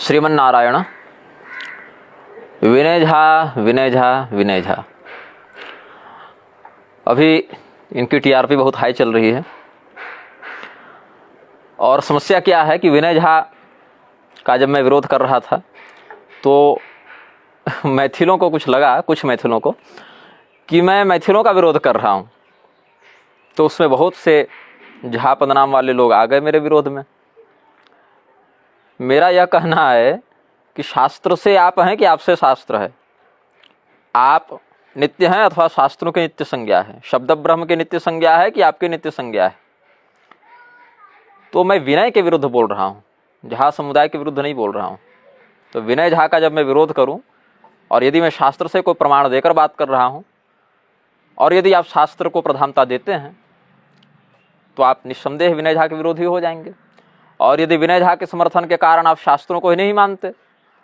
श्रीमन्नारायण। विनय झा विनय झा विनय झा, अभी इनकी टीआरपी बहुत हाई चल रही है। और समस्या क्या है कि विनय झा का जब मैं विरोध कर रहा था तो मैथिलों को कुछ लगा, कुछ मैथिलों को, कि मैं मैथिलों का विरोध कर रहा हूँ, तो उसमें बहुत से झा पदनाम वाले लोग आ गए मेरे विरोध में। मेरा यह कहना है कि शास्त्र से आप हैं कि आपसे शास्त्र है। आप नित्य हैं अथवा शास्त्रों के नित्य संज्ञा है। शब्द ब्रह्म के नित्य संज्ञा है कि आपके नित्य संज्ञा है। तो मैं विनय के विरुद्ध बोल रहा हूँ, झा समुदाय के विरुद्ध नहीं बोल रहा हूँ। तो विनय झा का जब मैं विरोध करूँ और यदि मैं शास्त्र से कोई प्रमाण देकर बात कर रहा हूँ और यदि आप शास्त्र को प्रधानता देते हैं तो आप निस्संदेह विनय झा के विरोधी हो जाएंगे। और यदि विनय झा के समर्थन के कारण आप शास्त्रों को ही नहीं मानते,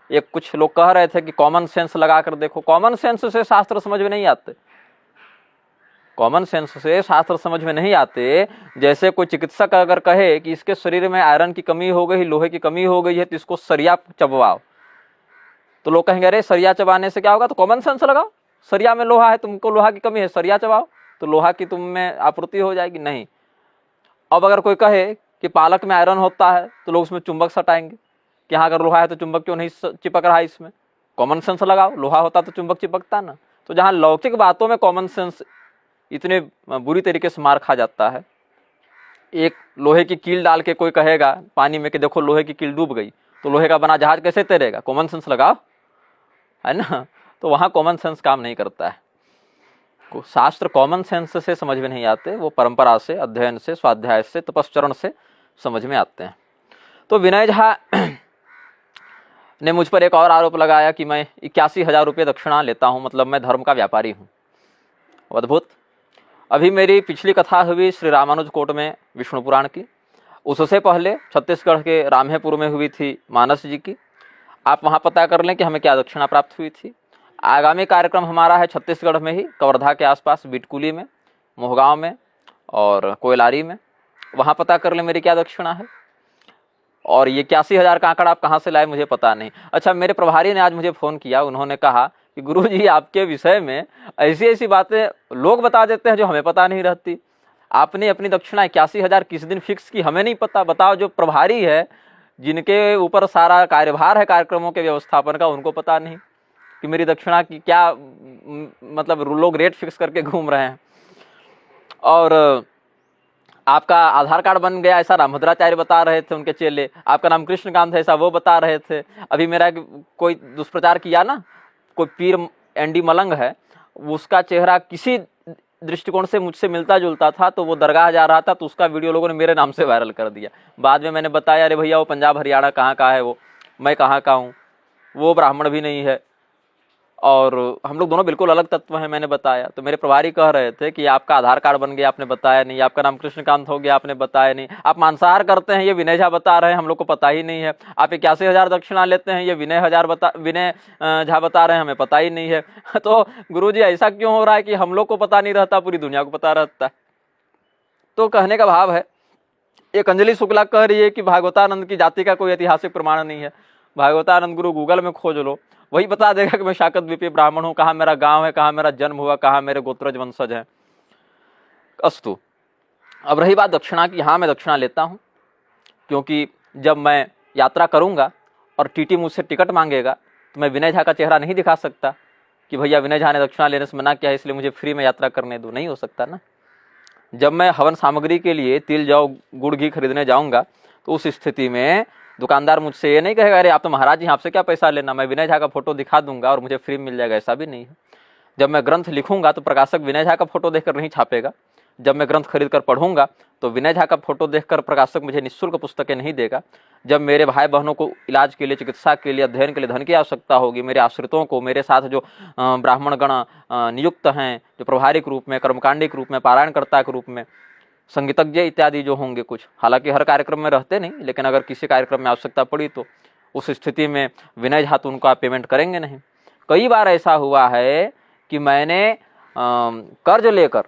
एक कुछ लोग कह रहे थे कि कॉमन सेंस लगा कर देखो, कॉमन सेंस से शास्त्र समझ में नहीं आते। कॉमन सेंस से शास्त्र समझ में नहीं आते। जैसे कोई चिकित्सक अगर कहे कि इसके शरीर में आयरन की कमी हो गई, लोहे की कमी हो गई है, तो इसको सरिया चबवाओ, तो लोग कहेंगे अरे सरिया चबाने से क्या होगा? तो कॉमन सेंस लगाओ, सरिया में लोहा है, तुमको लोहा की कमी है, सरिया चबाओ तो लोहा की तुम में आपूर्ति हो जाएगी। नहीं। अब अगर कोई कहे कि पालक में आयरन होता है तो लोग उसमें चुंबक सटाएंगे कि हाँ अगर लोहा है तो चुंबक क्यों नहीं चिपक रहा है इसमें? कॉमन सेंस लगाओ, लोहा होता तो चुंबक चिपकता ना। तो जहाँ लौकिक बातों में कॉमन सेंस इतने बुरी तरीके से मार खा जाता है, एक लोहे की कील डाल के कोई कहेगा पानी में कि देखो लोहे की कील डूब गई, तो लोहे का बना जहाज कैसे तैरेगा? कॉमन सेंस लगाओ, है ना। तो वहाँ कॉमन सेंस काम नहीं करता है। शास्त्र कॉमन सेंस से समझ में नहीं आते, वो परंपरा से, अध्ययन से, स्वाध्याय से, तपस्चरण से समझ में आते हैं। तो विनय झा ने मुझ पर एक और आरोप लगाया कि मैं 81,000 रुपये दक्षिणा लेता हूं, मतलब मैं धर्म का व्यापारी हूं। अद्भुत। अभी मेरी पिछली कथा हुई श्री रामानुज कोट में विष्णु पुराण की, उससे पहले छत्तीसगढ़ के रामहेपुर में हुई थी मानस जी की। आप वहां पता कर लें कि हमें क्या दक्षिणा प्राप्त हुई थी। आगामी कार्यक्रम हमारा है छत्तीसगढ़ में ही, कवर्धा के आसपास, बिटकुली में, मोहगांव में और कोयलारी में। वहाँ पता कर लें मेरी क्या दक्षिणा है। और ये 81,000 का आंकड़ा आप कहाँ से लाए मुझे पता नहीं। अच्छा, मेरे प्रभारी ने आज मुझे फ़ोन किया, उन्होंने कहा कि गुरुजी आपके विषय में ऐसी ऐसी बातें लोग बता देते हैं जो हमें पता नहीं रहती। आपने अपनी दक्षिणा 81,000 किस दिन फिक्स की हमें नहीं पता। बताओ, जो प्रभारी है, जिनके ऊपर सारा कार्यभार है कार्यक्रमों के व्यवस्थापन का, उनको पता नहीं कि मेरी दक्षिणा की क्या, मतलब लोग रेट फिक्स करके घूम रहे हैं। और आपका आधार कार्ड बन गया ऐसा रामभद्राचार्य बता रहे थे, उनके चेले। आपका नाम कृष्णकांत है ऐसा वो बता रहे थे। अभी मेरा कोई दुष्प्रचार किया ना, कोई पीर एनडी मलंग है, उसका चेहरा किसी दृष्टिकोण से मुझसे मिलता जुलता था, तो वो दरगाह जा रहा था, तो उसका वीडियो लोगों ने मेरे नाम से वायरल कर दिया। बाद में मैंने बताया अरे भैया वो पंजाब हरियाणा कहाँ का है, वो मैं कहाँ का हूँ, वो ब्राह्मण भी नहीं है और हम लोग दोनों बिल्कुल अलग तत्व हैं, मैंने बताया। तो मेरे प्रभारी कह रहे थे कि आपका आधार कार्ड बन गया, आपने बताया नहीं, आपका नाम कृष्णकांत हो गया, आपने बताया नहीं, आप मांसाहार करते हैं, ये विनय झा बता रहे हैं, हम लोग को पता ही नहीं है। आप 81,000 दक्षिणा लेते हैं, ये विनय झा बता रहे हैं, हमें पता ही नहीं है। तो गुरुजी ऐसा क्यों हो रहा है कि हम लोग को पता नहीं रहता, पूरी दुनिया को पता रहता है? तो कहने का भाव है, एक अंजलि शुक्ला कह रही है कि भागवतानंद की जाति का कोई ऐतिहासिक प्रमाण नहीं है। भागवतानंद गुरु गूगल में खोज लो, वही बता देगा कि मैं शाकत द्वीपीय ब्राह्मण हूँ, कहाँ मेरा गांव है, कहाँ मेरा जन्म हुआ, कहाँ मेरे गोत्रज वंशज हैं। अस्तु। अब रही बात दक्षिणा की, हाँ मैं दक्षिणा लेता हूँ, क्योंकि जब मैं यात्रा करूँगा और टीटी मुझसे टिकट मांगेगा तो मैं विनय झा का चेहरा नहीं दिखा सकता कि भैया विनय झा ने दक्षिणा लेने से मना किया है इसलिए मुझे फ्री में यात्रा करने दो, नहीं हो सकता ना। जब मैं हवन सामग्री के लिए तिल, जौ, गुड़, घी खरीदने जाऊँगा तो उस स्थिति में दुकानदार मुझसे ये नहीं कहेगा अरे आप तो महाराज जी आपसे क्या पैसा लेना, मैं विनय झा का फोटो दिखा दूंगा और मुझे फ्री मिल जाएगा, ऐसा भी नहीं है। जब मैं ग्रंथ लिखूंगा तो प्रकाशक विनय झा का फोटो देखकर नहीं छापेगा। जब मैं ग्रंथ खरीद कर पढ़ूंगा तो विनय झा का फोटो देखकर प्रकाशक मुझे निःशुल्क पुस्तकें नहीं देगा। जब मेरे भाई बहनों को इलाज के लिए, चिकित्सा के लिए, अध्ययन के लिए धन की आवश्यकता होगी, मेरे आश्रितों को, मेरे साथ जो ब्राह्मण गण नियुक्त हैं, जो प्रभारिक रूप में, कर्मकांडी के रूप में, पारायणकर्ता के रूप में, संगीतज्ञ इत्यादि जो होंगे कुछ, हालांकि हर कार्यक्रम में रहते नहीं, लेकिन अगर किसी कार्यक्रम में आवश्यकता पड़ी तो उस स्थिति में विनय झा तो उनका पेमेंट करेंगे नहीं। कई बार ऐसा हुआ है कि मैंने कर्ज लेकर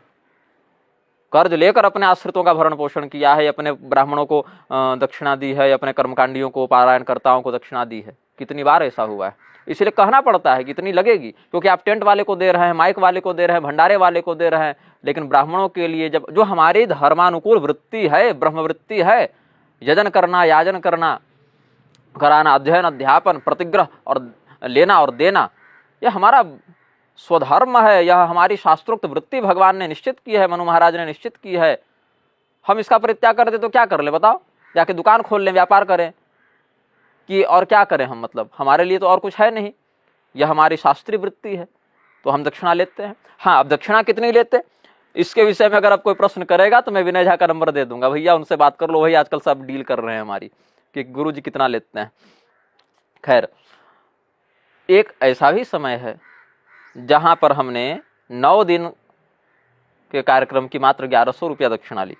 कर्ज लेकर अपने आश्रितों का भरण पोषण किया है, अपने ब्राह्मणों को दक्षिणा दी है, अपने कर्मकांडियों को, पारायणकर्ताओं को दक्षिणा दी है। कितनी बार ऐसा हुआ है, इसलिए कहना पड़ता है कि इतनी लगेगी, क्योंकि आप टेंट वाले को दे रहे हैं, माइक वाले को दे रहे हैं, भंडारे वाले को दे रहे हैं, लेकिन ब्राह्मणों के लिए जब जो हमारी धर्मानुकूल वृत्ति है, ब्रह्म वृत्ति है, यजन करना, याजन करना, कराना, अध्ययन, अध्यापन, प्रतिग्रह और लेना और देना, यह हमारा स्वधर्म है, यह हमारी शास्त्रोक्त वृत्ति भगवान ने निश्चित की है, मनु महाराज ने निश्चित की है। हम इसका परित्याग कर दे तो क्या कर ले बताओ? जाके दुकान खोल लें, व्यापार करें कि और क्या करें हम? मतलब हमारे लिए तो और कुछ है नहीं, यह हमारी शास्त्रीय वृत्ति है, तो हम दक्षिणा लेते हैं। हाँ, अब दक्षिणा कितनी लेते, इसके विषय में अगर अब कोई प्रश्न करेगा तो मैं विनय झा का नंबर दे दूंगा, भैया उनसे बात कर लो, वही आजकल सब डील कर रहे हैं हमारी कि गुरु जी कितना लेते हैं। खैर, एक ऐसा भी समय है जहां पर हमने 9 दिन के कार्यक्रम की मात्र 1100 रुपया दक्षिणा ली,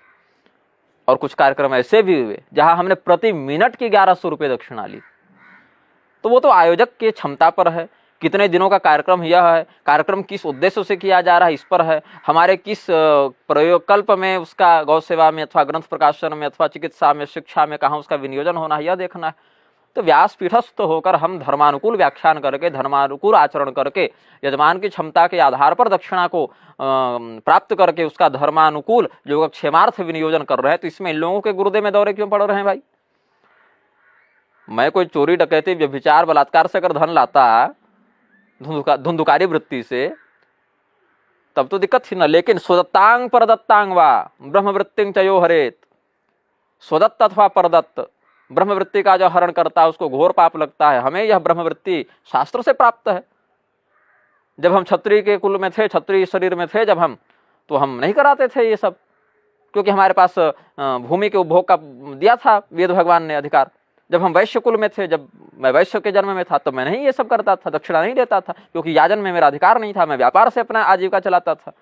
और कुछ कार्यक्रम ऐसे भी हुए जहां हमने प्रति मिनट की 1100 रुपये दक्षिणा ली। तो वो तो आयोजक की क्षमता पर है, कितने दिनों का कार्यक्रम यह है, कार्यक्रम किस उद्देश्य से किया जा रहा है इस पर है, हमारे किस प्रयोगकल्प में उसका गौ सेवा में अथवा ग्रंथ प्रकाशन में अथवा चिकित्सा में, शिक्षा में कहाँ उसका विनियोजन होना है, यह देखना है। तो व्यासपीठस्थ होकर हम धर्मानुकूल व्याख्यान करके, धर्मानुकूल आचरण करके, यजमान की क्षमता के आधार पर दक्षिणा को प्राप्त करके उसका धर्मानुकूल योगक्षेमार्थ विनियोजन कर रहे हैं, तो इसमें इन लोगों के गुरुदेव में दौरे क्यों पड़ रहे हैं भाई? मैं कोई चोरी डकैती व्यभिचार बलात्कार से अगर धन लाता धुंधुकारी वृत्ति से, तब तो दिक्कत थी ना, लेकिन स्वदत्तांग परदत्तांग वा ब्रह्मवृत्तिं चयो हरेत, स्वदत्त अथवा परदत्त ब्रह्मवृत्ति का जो हरण करता है उसको घोर पाप लगता है। हमें यह ब्रह्मवृत्ति शास्त्र से प्राप्त है। जब हम क्षत्रिय के कुल में थे, क्षत्रिय शरीर में थे जब हम, तो हम नहीं कराते थे ये सब, क्योंकि हमारे पास भूमि के उपभोग का दिया था वेद भगवान ने अधिकार। जब हम वैश्य कुल में थे, जब मैं वैश्य के जन्म में था, तो मैं नहीं ये सब करता था, दक्षिणा नहीं देता था, क्योंकि याजन में मेरा अधिकार नहीं था, मैं व्यापार से अपना आजीविका चलाता था।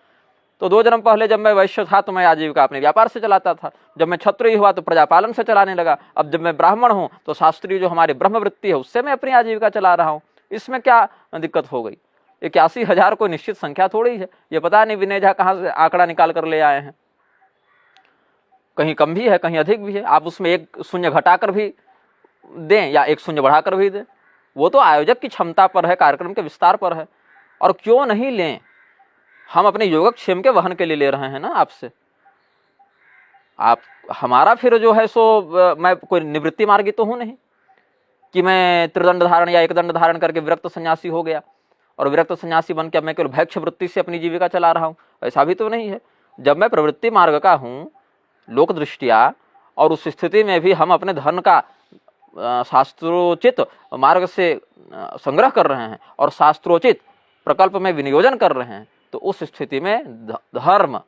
तो 2 जन्म पहले जब मैं वैश्य था तो मैं आजीविका अपने व्यापार से चलाता था, जब मैं क्षत्रिय हुआ तो प्रजापालन से चलाने लगा, अब जब मैं ब्राह्मण हूँ तो शास्त्रीय जो हमारी ब्रह्मवृत्ति है उससे मैं अपनी आजीविका चला रहा हूँ। इसमें क्या दिक्कत हो गई? 81,000 कोई निश्चित संख्या थोड़ी है, ये पता नहीं विनय झा कहाँ से आंकड़ा निकाल कर ले आए हैं, कहीं कम भी है कहीं अधिक भी है। आप उसमें 1 शून्य घटाकर भी दें या 1 शून्य बढ़ाकर भी दें, वो तो आयोजक की क्षमता पर है, कार्यक्रम के विस्तार पर है। और क्यों नहीं लें, हम अपने योगक्षेम के वहन के लिए ले रहे हैं ना आपसे। आप हमारा फिर जो है सो मैं कोई निवृत्ति मार्गी तो हूं नहीं कि मैं त्रिदंड धारण या 1 दंड धारण करके विरक्त सन्यासी हो गया और विरक्त सन्यासी बन के मैं केवल भैक्ष वृत्ति से अपनी जीविका चला रहा हूं, ऐसा भी तो नहीं है। जब मैं प्रवृत्ति मार्ग का हूं लोक दृष्टिया, और उस स्थिति में भी हम अपने धन का शास्त्रोचित मार्ग से संग्रह कर रहे हैं और शास्त्रोचित प्रकल्प में विनियोजन कर रहे हैं, तो उस स्थिति में धर्म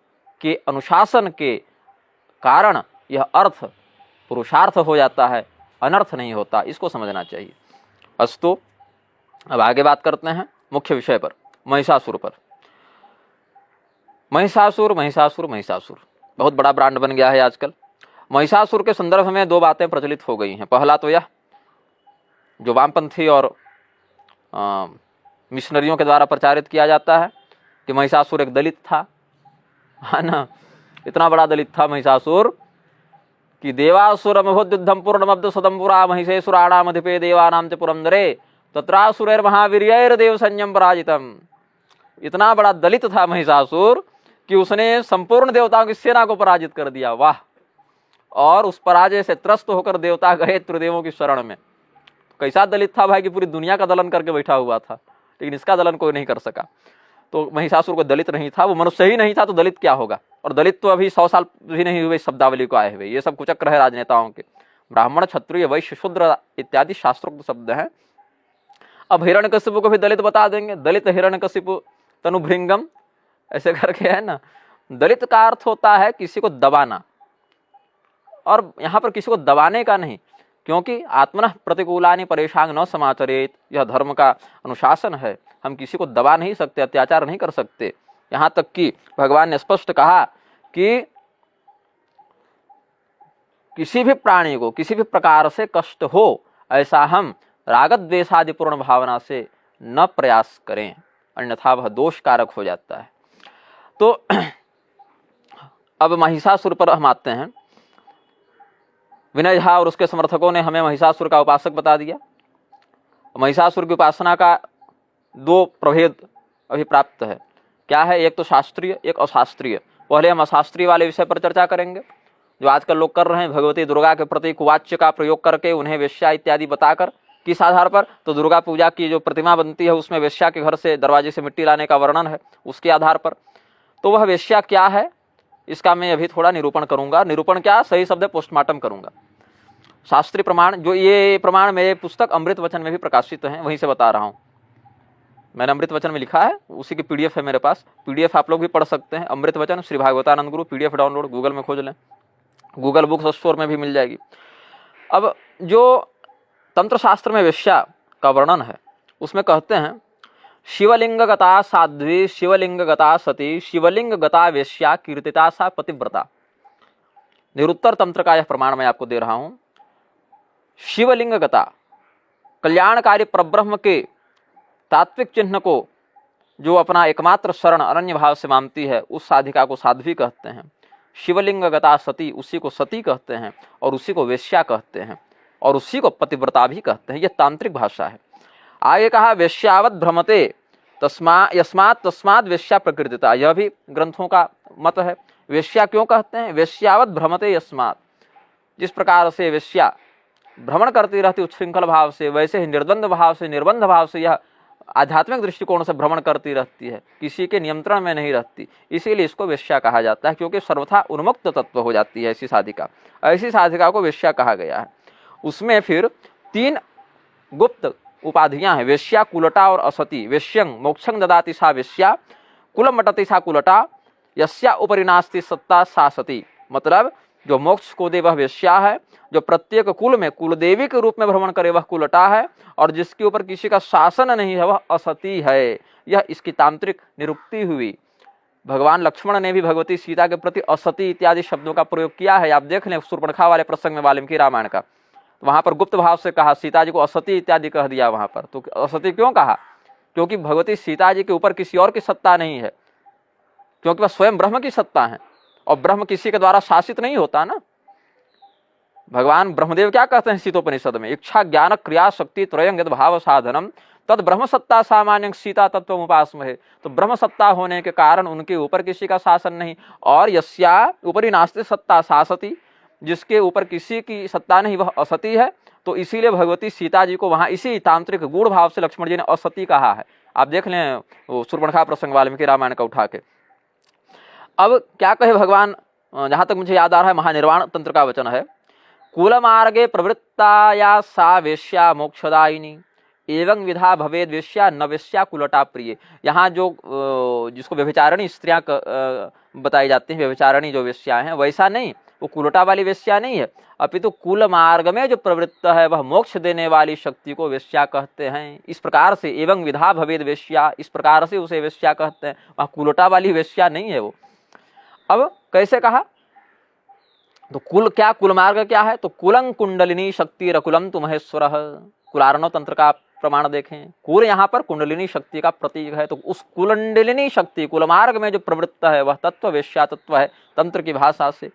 के अनुशासन के कारण यह अर्थ पुरुषार्थ हो जाता है, अनर्थ नहीं होता। इसको समझना चाहिए। अस्तु, अब आगे बात करते हैं मुख्य विषय पर, महिषासुर पर। महिषासुर महिषासुर महिषासुर बहुत बड़ा ब्रांड बन गया है आजकल। महिषासुर के संदर्भ में 2 बातें प्रचलित हो गई हैं। पहला तो यह जो वामपंथी और मिशनरियों के द्वारा प्रचारित किया जाता है कि महिषासुर एक दलित था, है ना। इतना बड़ा दलित था महिषासुर कि देवासुरमभुद्युद्धं पूर्णमब्द सदंपुरा महिषेसुराणामधिपे देवानां च पुरंदरे तत्रासुरैर्महावीर्यैर्देव संयम पराजितम। इतना बड़ा दलित था महिषासुर कि उसने संपूर्ण देवताओं की सेना को पराजित कर दिया। वाह! और उस पराजय से त्रस्त होकर देवता गए त्रिदेवों की शरण में। कैसा दलित था भाई कि पूरी दुनिया का दलन करके बैठा हुआ था, लेकिन इसका दलन कोई नहीं कर सका। तो महिषासुर को दलित नहीं था, वो मनुष्य ही नहीं था, तो दलित क्या होगा। और दलित तो अभी 100 साल भी नहीं हुए शब्दावली को आए हुए, ये सब कुचक्र है राजनेताओं के। ब्राह्मण, क्षत्रिय, वैश्य, शूद्र इत्यादि शास्त्रोक्त शब्द हैं। अब हिरण्यकशिपु को भी दलित बता देंगे, दलित हिरण्यकशिपु तनुभृंगम, ऐसे करके है ना। दलित का अर्थ होता है किसी को दबाना, और यहाँ पर किसी को दबाने का नहीं, क्योंकि आत्मनः प्रतिकूलानि परेशान न समाचरेत, यह धर्म का अनुशासन है। हम किसी को दबा नहीं सकते, अत्याचार नहीं कर सकते। यहाँ तक कि भगवान ने स्पष्ट कहा कि किसी भी प्राणी को किसी भी प्रकार से कष्ट हो, ऐसा हम रागत द्वेषादि पूर्ण भावना से न प्रयास करें, अन्यथा वह दोष कारक हो जाता है। तो अब महिषासुर पर हम आते हैं। विनय झा और उसके समर्थकों ने हमें महिषासुर का उपासक बता दिया। महिषासुर की उपासना का दो प्रभेद अभी प्राप्त है। क्या है? एक तो शास्त्रीय, एक अशास्त्रीय। पहले हम अशास्त्रीय वाले विषय पर चर्चा करेंगे, जो आजकल लोग कर रहे हैं, भगवती दुर्गा के प्रति कुवाच्य का प्रयोग करके उन्हें वेश्या इत्यादि बताकर। किस आधार पर? तो दुर्गा पूजा की जो प्रतिमा बनती है उसमें वेश्या के घर से दरवाजे से मिट्टी लाने का वर्णन है, उसके आधार पर। तो वह वेश्या क्या है, इसका मैं अभी थोड़ा निरूपण करूंगा। निरूपण क्या, सही शब्द है पोस्टमार्टम करूंगा। शास्त्रीय प्रमाण, जो ये प्रमाण मेरे पुस्तक अमृत वचन में भी प्रकाशित हैं, वहीं से बता रहा हूँ। मैंने अमृत वचन में लिखा है, उसी की पीडीएफ है मेरे पास। पीडीएफ आप लोग भी पढ़ सकते हैं। अमृत वचन श्री भागवतानंद गुरु, पीडीएफ डाउनलोड गूगल में खोज लें, गूगल बुक्स स्टोर में भी मिल जाएगी। अब जो तंत्र शास्त्र में वेश्या का वर्णन है उसमें कहते हैं, शिवलिंग गता साध्वी, शिवलिंग गता सती, शिवलिंग गता वेश्या, कीर्तिता सा पतिव्रता। निरुत्तर तंत्र का यह प्रमाण मैं आपको दे रहा हूं। शिवलिंग गता, कल्याणकारी परब्रह्म के तात्विक चिन्ह को जो अपना एकमात्र शरण अनन्य भाव से मानती है, उस साधिका को साध्वी कहते हैं। शिवलिंग गता सती, उसी को सती कहते हैं, और उसी को वेश्या कहते हैं, और उसी को पतिव्रता भी कहते हैं। यह तांत्रिक भाषा है। आगे कहा, वेश्यावत भ्रमते यस्मात् तस्मात् वेश्या प्रकृतिता। यह भी ग्रंथों का मत है। वेश्या क्यों कहते हैं? वेश्यावत भ्रमते यस्मात्, जिस प्रकार से वेश्या भ्रमण करती रहती उच्छृंखल भाव से, वैसे ही निर्द्वंद भाव से, निर्बंध भाव से यह आध्यात्मिक दृष्टिकोण से भ्रमण करती रहती है, किसी के नियंत्रण में नहीं रहती। इसीलिए इसको वेश्या कहा जाता है, क्योंकि सर्वथा उन्मुक्त तत्व हो जाती है ऐसी साधिका। ऐसी साधिका को वेश्या कहा गया है। उसमें फिर तीन गुप्त उपाधियां हैं, वेश्या, कुलटा और असती। वेश्यं मोक्षं ददाति सा वेश्या, कुलम मटति सा कुलटा, यस्या उपरि नास्ति सत्ता सा सती। मतलब जो मोक्ष को दे वह वेश्या है, जो प्रत्येक कुल में कुलदेवी के रूप में भ्रमण करे वह कुलटा है, और जिसके ऊपर किसी का शासन नहीं है वह असती है। यह इसकी तांत्रिक निरुक्ति हुई। भगवान लक्ष्मण ने भी भगवती सीता के प्रति असती इत्यादि शब्दों का प्रयोग किया है। आप देख लें शूर्पणखा वाले प्रसंग में वाल्मीकि रामायण का, वहां पर गुप्त भाव से कहा, सीता जी को असती इत्यादि कह दिया वहां पर। तो असती क्यों कहा? क्योंकि भगवती सीता जी के ऊपर किसी और की सत्ता नहीं है, क्योंकि वह स्वयं ब्रह्म की सत्ता है, और ब्रह्म किसी के द्वारा शासित नहीं होता ना। भगवान ब्रह्मदेव क्या कहते हैं सीतोपनिषद में, इच्छा ज्ञान क्रिया शक्ति त्रयं यद भाव साधनम तद ब्रह्म सत्ता सामान्य सीता तत्व उपासमहे। तो ब्रह्म सत्ता होने के कारण उनके ऊपर किसी का शासन नहीं, और यस्या ऊपरी नास्ति सत्ता सासती, जिसके ऊपर किसी की सत्ता नहीं वह असती है। तो इसीलिए भगवती सीता जी को वहां इसी तांत्रिक गूढ़ भाव से लक्ष्मण जी ने असती कहा है। आप देख लें वो शूर्पणखा प्रसंग वाल्मीकि रामायण का उठा के। अब क्या कहे भगवान, जहां तक मुझे याद आ रहा है महानिर्वाण तंत्र का वचन है, कुल मार्गे प्रवृत्ताया सा वेश्या मोक्षदायिनी एवं विधा भवेद वेश्या न वेश्या कुलटा प्रिय। यहाँ जो जिसको व्यभिचारिणी स्त्रियां बताई जाती हैं, व्यभिचारिणी जो वेश्या हैं, वैसा नहीं, वो कुलटा वाली वेश्या नहीं है, अपितु कुल मार्ग में जो प्रवृत्त है वह मोक्ष देने वाली शक्ति को वेश्या कहते हैं। इस प्रकार से एवं विधा भवेद वेश्या, इस प्रकार से उसे वेश्या कहते हैं। वह कुलटा वाली वेश्या नहीं है वो। अब कैसे कहा? तो कुल क्या, कुल मार्ग क्या है? तो कुलं कुंडलिनी शक्ति रकुलम तु महेश्वर। कुलार्णव तंत्र का प्रमाण देखें, कुल यहाँ पर कुंडलिनी शक्ति का प्रतीक है। तो उस कुंडलिनी शक्ति, कुल मार्ग में जो प्रवृत्त है वह तत्व वेश्या तत्व है तंत्र की भाषा से।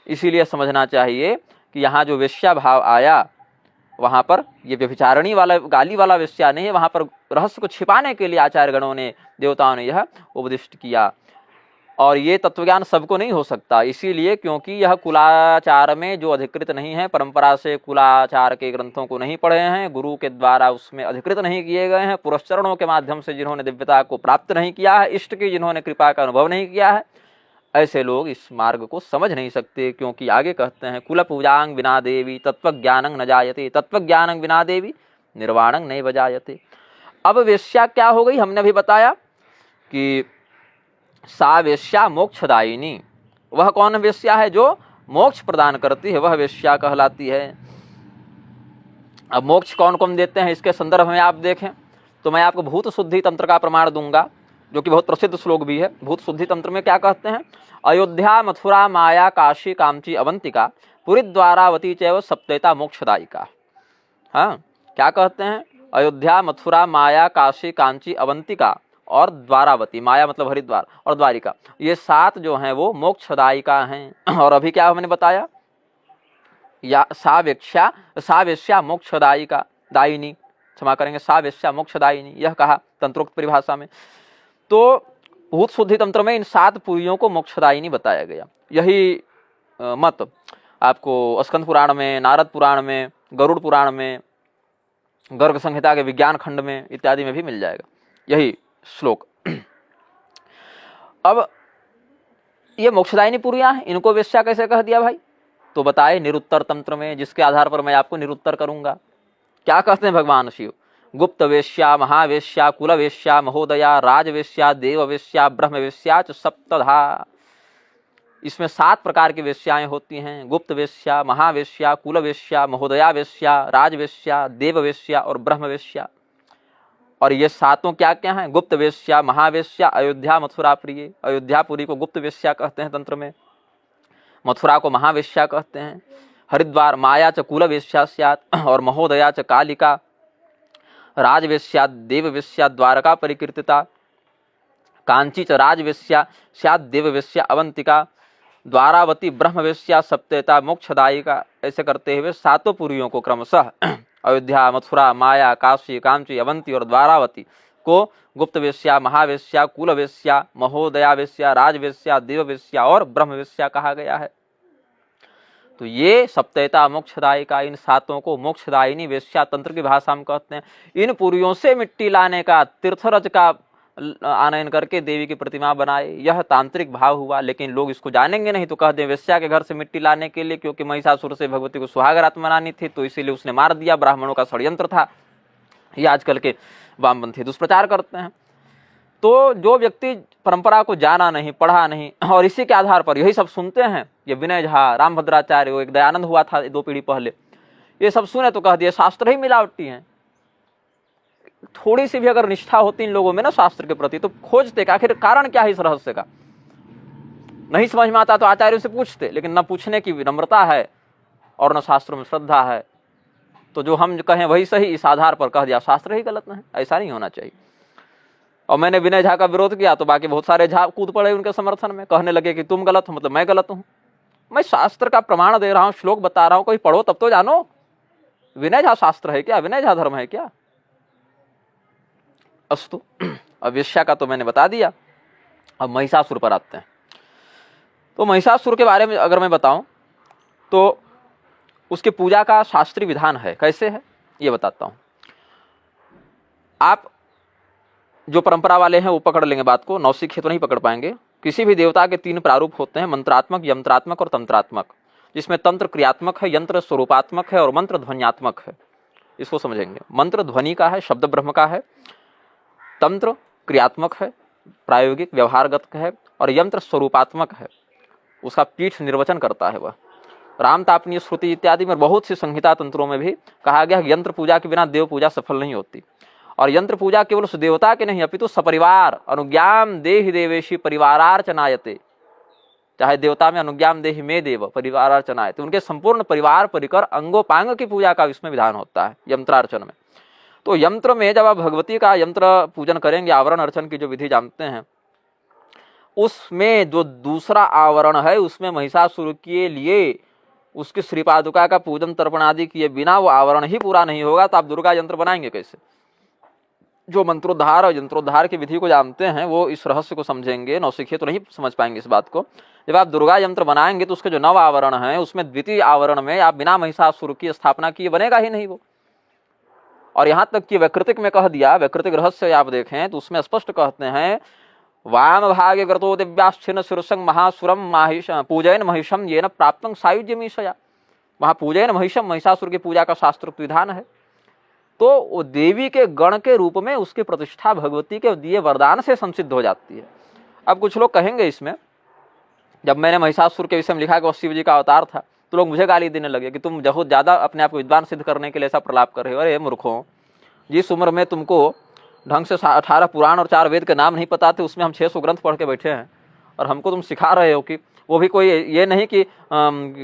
इसीलिए समझना चाहिए कि यहाँ जो वेश्या भाव आया वहाँ पर ये व्यभिचारिणी वाला गाली वाला वेश्या नहीं है, वहाँ पर रहस्य को छिपाने के लिए आचार्य गणों ने, देवताओं ने यह उपदिष्ट किया। और ये तत्वज्ञान सबको नहीं हो सकता, इसीलिए क्योंकि यह कुलाचार में जो अधिकृत नहीं है, परंपरा से कुलाचार के ग्रंथों को नहीं पढ़े हैं, गुरु के द्वारा उसमें अधिकृत नहीं किए गए हैं, पुरस्चरणों के माध्यम से जिन्होंने दिव्यता को प्राप्त नहीं किया है, इष्ट की जिन्होंने कृपा का अनुभव नहीं किया है, ऐसे लोग इस मार्ग को समझ नहीं सकते। क्योंकि आगे कहते हैं, कुल पूजांग विना देवी तत्वज्ञानं न जायते, तत्वज्ञानं विना देवी निर्वाणं नैव बजायते। अब वेश्या क्या हो गई? हमने भी बताया कि सा वेश्या मोक्षदायिनी। वह कौन वेश्या है? जो मोक्ष प्रदान करती है, वह वेश्या कहलाती है। अब मोक्ष कौन कौन देते हैं इसके संदर्भ में आप देखें तो मैं आपको भूत शुद्धि तंत्र का प्रमाण दूंगा, जो कि बहुत प्रसिद्ध श्लोक भी है। भूत शुद्धि तंत्र में क्या कहते हैं? अयोध्या मथुरा माया काशी कामची अवंतिका पुरी द्वारावती चैव सप्तैता मोक्षदायिका। हाँ, क्या कहते हैं? अयोध्या मथुरा माया काशी कांची अवंतिका और द्वारावती, माया मतलब हरिद्वार और द्वारिका, ये 7 जो हैं वो मोक्षदायिका हैं। और अभी क्या मैंने बताया, या सा वेश्या मोक्षदायिका दायिनी, क्षमा करेंगे, सा वेश्या मोक्षदायिनी, यह कहा तंत्रोक्त परिभाषा में। तो भूत शुद्धि तंत्र में इन 7 पुरियों को मोक्षदायिनी बताया गया। यही मत आपको स्कंद पुराण में, नारद पुराण में, गरुड़ पुराण में, गर्ग संहिता के विज्ञान खंड में इत्यादि में भी मिल जाएगा यही श्लोक। अब ये मोक्षदायिनी पुरियां हैं, इनको वेश्या कैसे कह दिया भाई? तो बताए निरुत्तर तंत्र में, जिसके आधार पर मैं आपको निरुत्तर करूंगा। क्या कहते हैं भगवान शिव? गुप्त वेश्या, महावेश्या, कुल वेश्या, महोदया, राजवेश्या, देववेश्या, ब्रह्मवेश्या च सप्तधा। इसमें 7 प्रकार की वेश्याएं होती हैं, गुप्त वेश्या, महावेश्या, कुल वेश्या, महोदया वेश्या, राजवेश्या, देववेश्या और ब्रह्मवेश्या। और ये 7 क्या क्या हैं? गुप्त वेश्या, महावेश्या, अयोध्या मथुरा प्रिय, अयोध्यापुरी को गुप्त वेश्या कहते हैं तंत्र में, मथुरा को महावेश्या कहते हैं, हरिद्वार माया च कुल वेश्या स्यात् और महोदया च कालिका, राजवेश्या देववेश्या द्वारका परिकीर्तिता, कांची च राजवेश्या स्यात् देववेश्या अवंतिका, द्वारावती ब्रह्मवेश्या सप्तेता मोक्षदायिका। ऐसे करते हुए 7 पुरियों को क्रमशः अयोध्या, मथुरा, माया, काशी, कांची, अवंती और द्वारावती को गुप्त वेश्या, महावेश्या, कुल वेश्या, महोदया वेश्या, राजवेश्या, देववेश्या और ब्रह्मवेश्या कहा गया है। तो ये सप्तैता मोक्षदायिका, इन 7 को मोक्षदायिनी वेश्या तंत्र की भाषा में कहते हैं। इन पुरियों से मिट्टी लाने का, तीर्थरज का आनयन करके देवी की प्रतिमा बनाए, यह तांत्रिक भाव हुआ। लेकिन लोग इसको जानेंगे नहीं तो कह दें वेश्या के घर से मिट्टी लाने के लिए, क्योंकि महिषासुर से भगवती को सुहागरात मनानी थी तो इसीलिए उसने मार दिया, ब्राह्मणों का षड्यंत्र था। ये आजकल के वामपंथी दुष्प्रचार करते हैं। तो जो व्यक्ति परंपरा को जाना नहीं, पढ़ा नहीं और इसी के आधार पर यही सब सुनते हैं, ये विनय झा, रामभद्राचार्य, वो एक दयानंद हुआ था 2 पीढ़ी पहले, ये सब सुने तो कह दिए शास्त्र ही मिलावटी हैं। थोड़ी सी भी अगर निष्ठा होती इन लोगों में ना शास्त्र के प्रति, तो खोजते कि आखिर कारण क्या है इस रहस्य का। नहीं समझ में आता तो आचार्यों से पूछते, लेकिन न पूछने की विनम्रता है और न शास्त्रों में श्रद्धा है। तो जो हम कहें वही सही, इस आधार पर कह दिया शास्त्र ही गलत है। ऐसा नहीं होना चाहिए। और मैंने विनय झा का विरोध किया तो बाकी बहुत सारे झा कूद पड़े उनके समर्थन में, कहने लगे कि तुम गलत हो मतलब मैं गलत हूं। मैं शास्त्र का प्रमाण दे रहा हूं, श्लोक बता रहा हूं, कोई पढ़ो तब तो जानो। विनय झा शास्त्र है क्या? विनय झा धर्म है क्या? अस्तु, अब वेश्या का तो मैंने बता दिया। अब महिषासुर पर आते हैं। तो महिषासुर के बारे में अगर मैं बताऊं तो उसके पूजा का शास्त्रीय विधान है, कैसे है ये बताता हूं। आप जो परंपरा वाले हैं वो पकड़ लेंगे बात को, नौसिख तो नहीं पकड़ पाएंगे। किसी भी देवता के 3 प्रारूप होते हैं, मंत्रात्मक, यंत्रात्मक और तंत्रात्मक, जिसमें तंत्र क्रियात्मक है, यंत्र स्वरूपात्मक है और मंत्र ध्वन्यात्मक है। इसको समझेंगे। मंत्र ध्वनि का है, शब्द ब्रह्म का है, तंत्र क्रियात्मक है, प्रायोगिक व्यवहारगत है, और यंत्र स्वरूपात्मक है, उसका पीठ निर्वचन करता है वह। रामतापनीय श्रुति इत्यादि में बहुत सी संहिता तंत्रों में भी कहा गया कि यंत्र पूजा के बिना देव पूजा सफल नहीं होती। और यंत्र पूजा केवल उस देवता के नहीं अपितु सपरिवार अनुज्ञाम देहि देवेशी परिवारार्चनायते, चाहे देवता में अनुज्ञाम देहि में देव परिवारार्चनायते, उनके संपूर्ण परिवार परिकर अंगोपांग की पूजा का इसमें विधान होता है यंत्रार्चन में। तो यंत्र में जब आप भगवती का यंत्र पूजन करेंगे, आवरण अर्चन की जो विधि जानते हैं, उसमें जो दूसरा आवरण है उसमें महिषासुर के लिए उसकी श्रीपादुका का पूजन तर्पण आदि किए बिना वो आवरण ही पूरा नहीं होगा। तो आप दुर्गा यंत्र बनाएंगे कैसे? जो मंत्रोद्धार और यंत्रोद्धार की विधि को जानते हैं वो इस रहस्य को समझेंगे, नौसिखिए तो नहीं समझ पाएंगे इस बात को। जब आप दुर्गा यंत्र बनाएंगे तो उसके जो 9 आवरण हैं उसमें द्वितीय आवरण में आप बिना महिषासुर की स्थापना किए बनेगा ही नहीं वो। और यहाँ तक कि वैकृतिक में कह दिया, वैकृतिक रहस्य आप देखें तो उसमें स्पष्ट कहते हैं, वाम भागे ग्रतो दिव्याश्चिन शीर्षं महासुरम पूजयन महिषम येन प्राप्तं सायुज्यमीशया। वहाँ पूजयन महिषम महिषासुर की पूजा का शास्त्रोक्त विधान है। तो वो देवी के गण के रूप में उसकी प्रतिष्ठा भगवती के दिए वरदान से संसिद्ध हो जाती है। अब कुछ लोग कहेंगे इसमें, जब मैंने महिषासुर के विषय में लिखा कि वो शिव जी का अवतार था तो लोग मुझे गाली देने लगे कि तुम बहुत ज़्यादा अपने आप को विद्वान सिद्ध करने के लिए ऐसा प्रलाप कर रहे हो। अरे मूर्खों, जिस उम्र में तुमको ढंग से 18 पुराण और 4 वेद के नाम नहीं पता थे, उसमें हम 600 ग्रंथ पढ़ के बैठे हैं और हमको तुम सिखा रहे हो कि वो भी कोई ये नहीं कि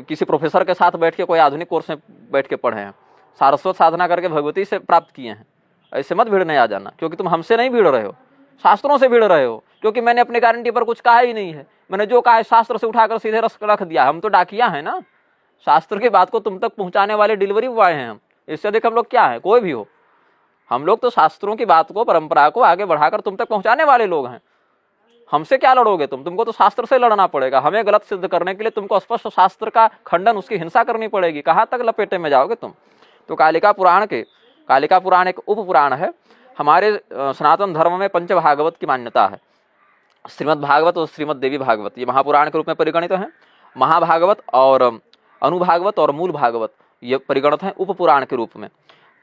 किसी प्रोफेसर के साथ बैठ के कोई आधुनिक कोर्स में बैठ के पढ़े हैं, सारस्वत साधना करके भगवती से प्राप्त किए हैं। ऐसे मत भिड़ने आ जाना, क्योंकि तुम हमसे नहीं भिड़ रहे हो, शास्त्रों से भिड़ रहे हो, क्योंकि मैंने अपनी गारंटी पर कुछ कहा ही नहीं है। मैंने जो कहा है शास्त्र से उठाकर सीधे रख दिया। हम तो डाकिया है ना, शास्त्र की बात को तुम तक पहुंचाने वाले डिलीवरी बॉय हैं हम। इससे अधिक हम लोग क्या है, कोई भी हो, हम लोग तो शास्त्रों की बात को, परंपरा को आगे बढ़ाकर तुम तक पहुंचाने वाले लोग हैं। हमसे क्या लड़ोगे तुमको तो शास्त्र से लड़ना पड़ेगा। हमें गलत सिद्ध करने के लिए तुमको स्पष्ट शास्त्र का खंडन, उसकी हिंसा करनी पड़ेगी। कहाँ तक लपेटे में जाओगे तुम। तो कालिका पुराण एक उप पुराण है। हमारे सनातन धर्म में पंचभागवत की मान्यता है। श्रीमद् भागवत और श्रीमद् देवी भागवत ये महापुराण के रूप में परिगणित हैं। महाभागवत और अनुभागवत और मूल भागवत ये परिगणित हैं उप पुराण के रूप में।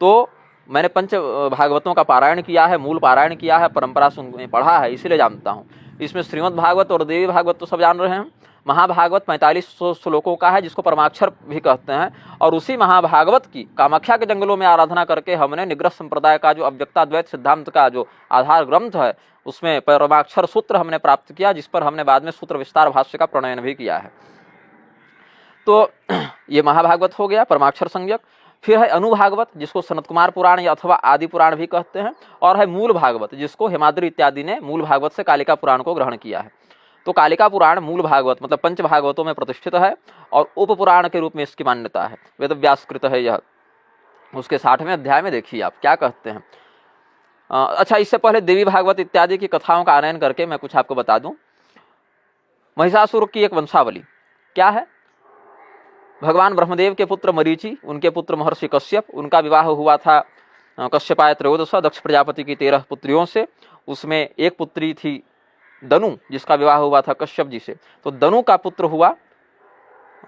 तो मैंने पंच भागवतों का पारायण किया है, मूल पारायण किया है, परंपरा सुन पढ़ा है, इसीलिए जानता हूँ। इसमें श्रीमद् भागवत और देवी भागवत तो सब जान रहे हैं। महाभागवत 4500 श्लोकों का है, जिसको परमाक्षर भी कहते हैं। और उसी महाभागवत की कामाख्या के जंगलों में आराधना करके हमने निग्रह संप्रदाय का जो अव्यक्ताद्वैत सिद्धांत का जो आधार ग्रंथ है, उसमें परमाक्षर सूत्र हमने प्राप्त किया, जिस पर हमने बाद में सूत्र विस्तार भाष्य का प्रणयन भी किया है। तो ये महाभागवत हो गया परमाक्षर संज्ञक। फिर है अनुभागवत, जिसको सनत कुमार पुराण या अथवा आदि पुराण भी कहते हैं। और है मूल भागवत, जिसको हेमाद्रि इत्यादि ने मूल भागवत से कालिका पुराण को ग्रहण किया है। तो कालिका पुराण मूल भागवत मतलब पंच भागवतों में प्रतिष्ठित है और उप पुराण के रूप में इसकी मान्यता है। वेदव्यासकृत है यह। उसके 60वें अध्याय में देखिए आप क्या कहते हैं। अच्छा, इससे पहले देवी भागवत इत्यादि की कथाओं का आनयन करके मैं कुछ आपको बता दूं। महिषासुर की एक वंशावली क्या है। भगवान ब्रह्मदेव के पुत्र मरीचि, उनके पुत्र महर्षि कश्यप, उनका विवाह हुआ था कश्यपाय त्रयोदश दक्ष प्रजापति की 13 पुत्रियों से। उसमें एक पुत्री थी दनु, जिसका विवाह हुआ था कश्यप जी से। तो दनु का पुत्र हुआ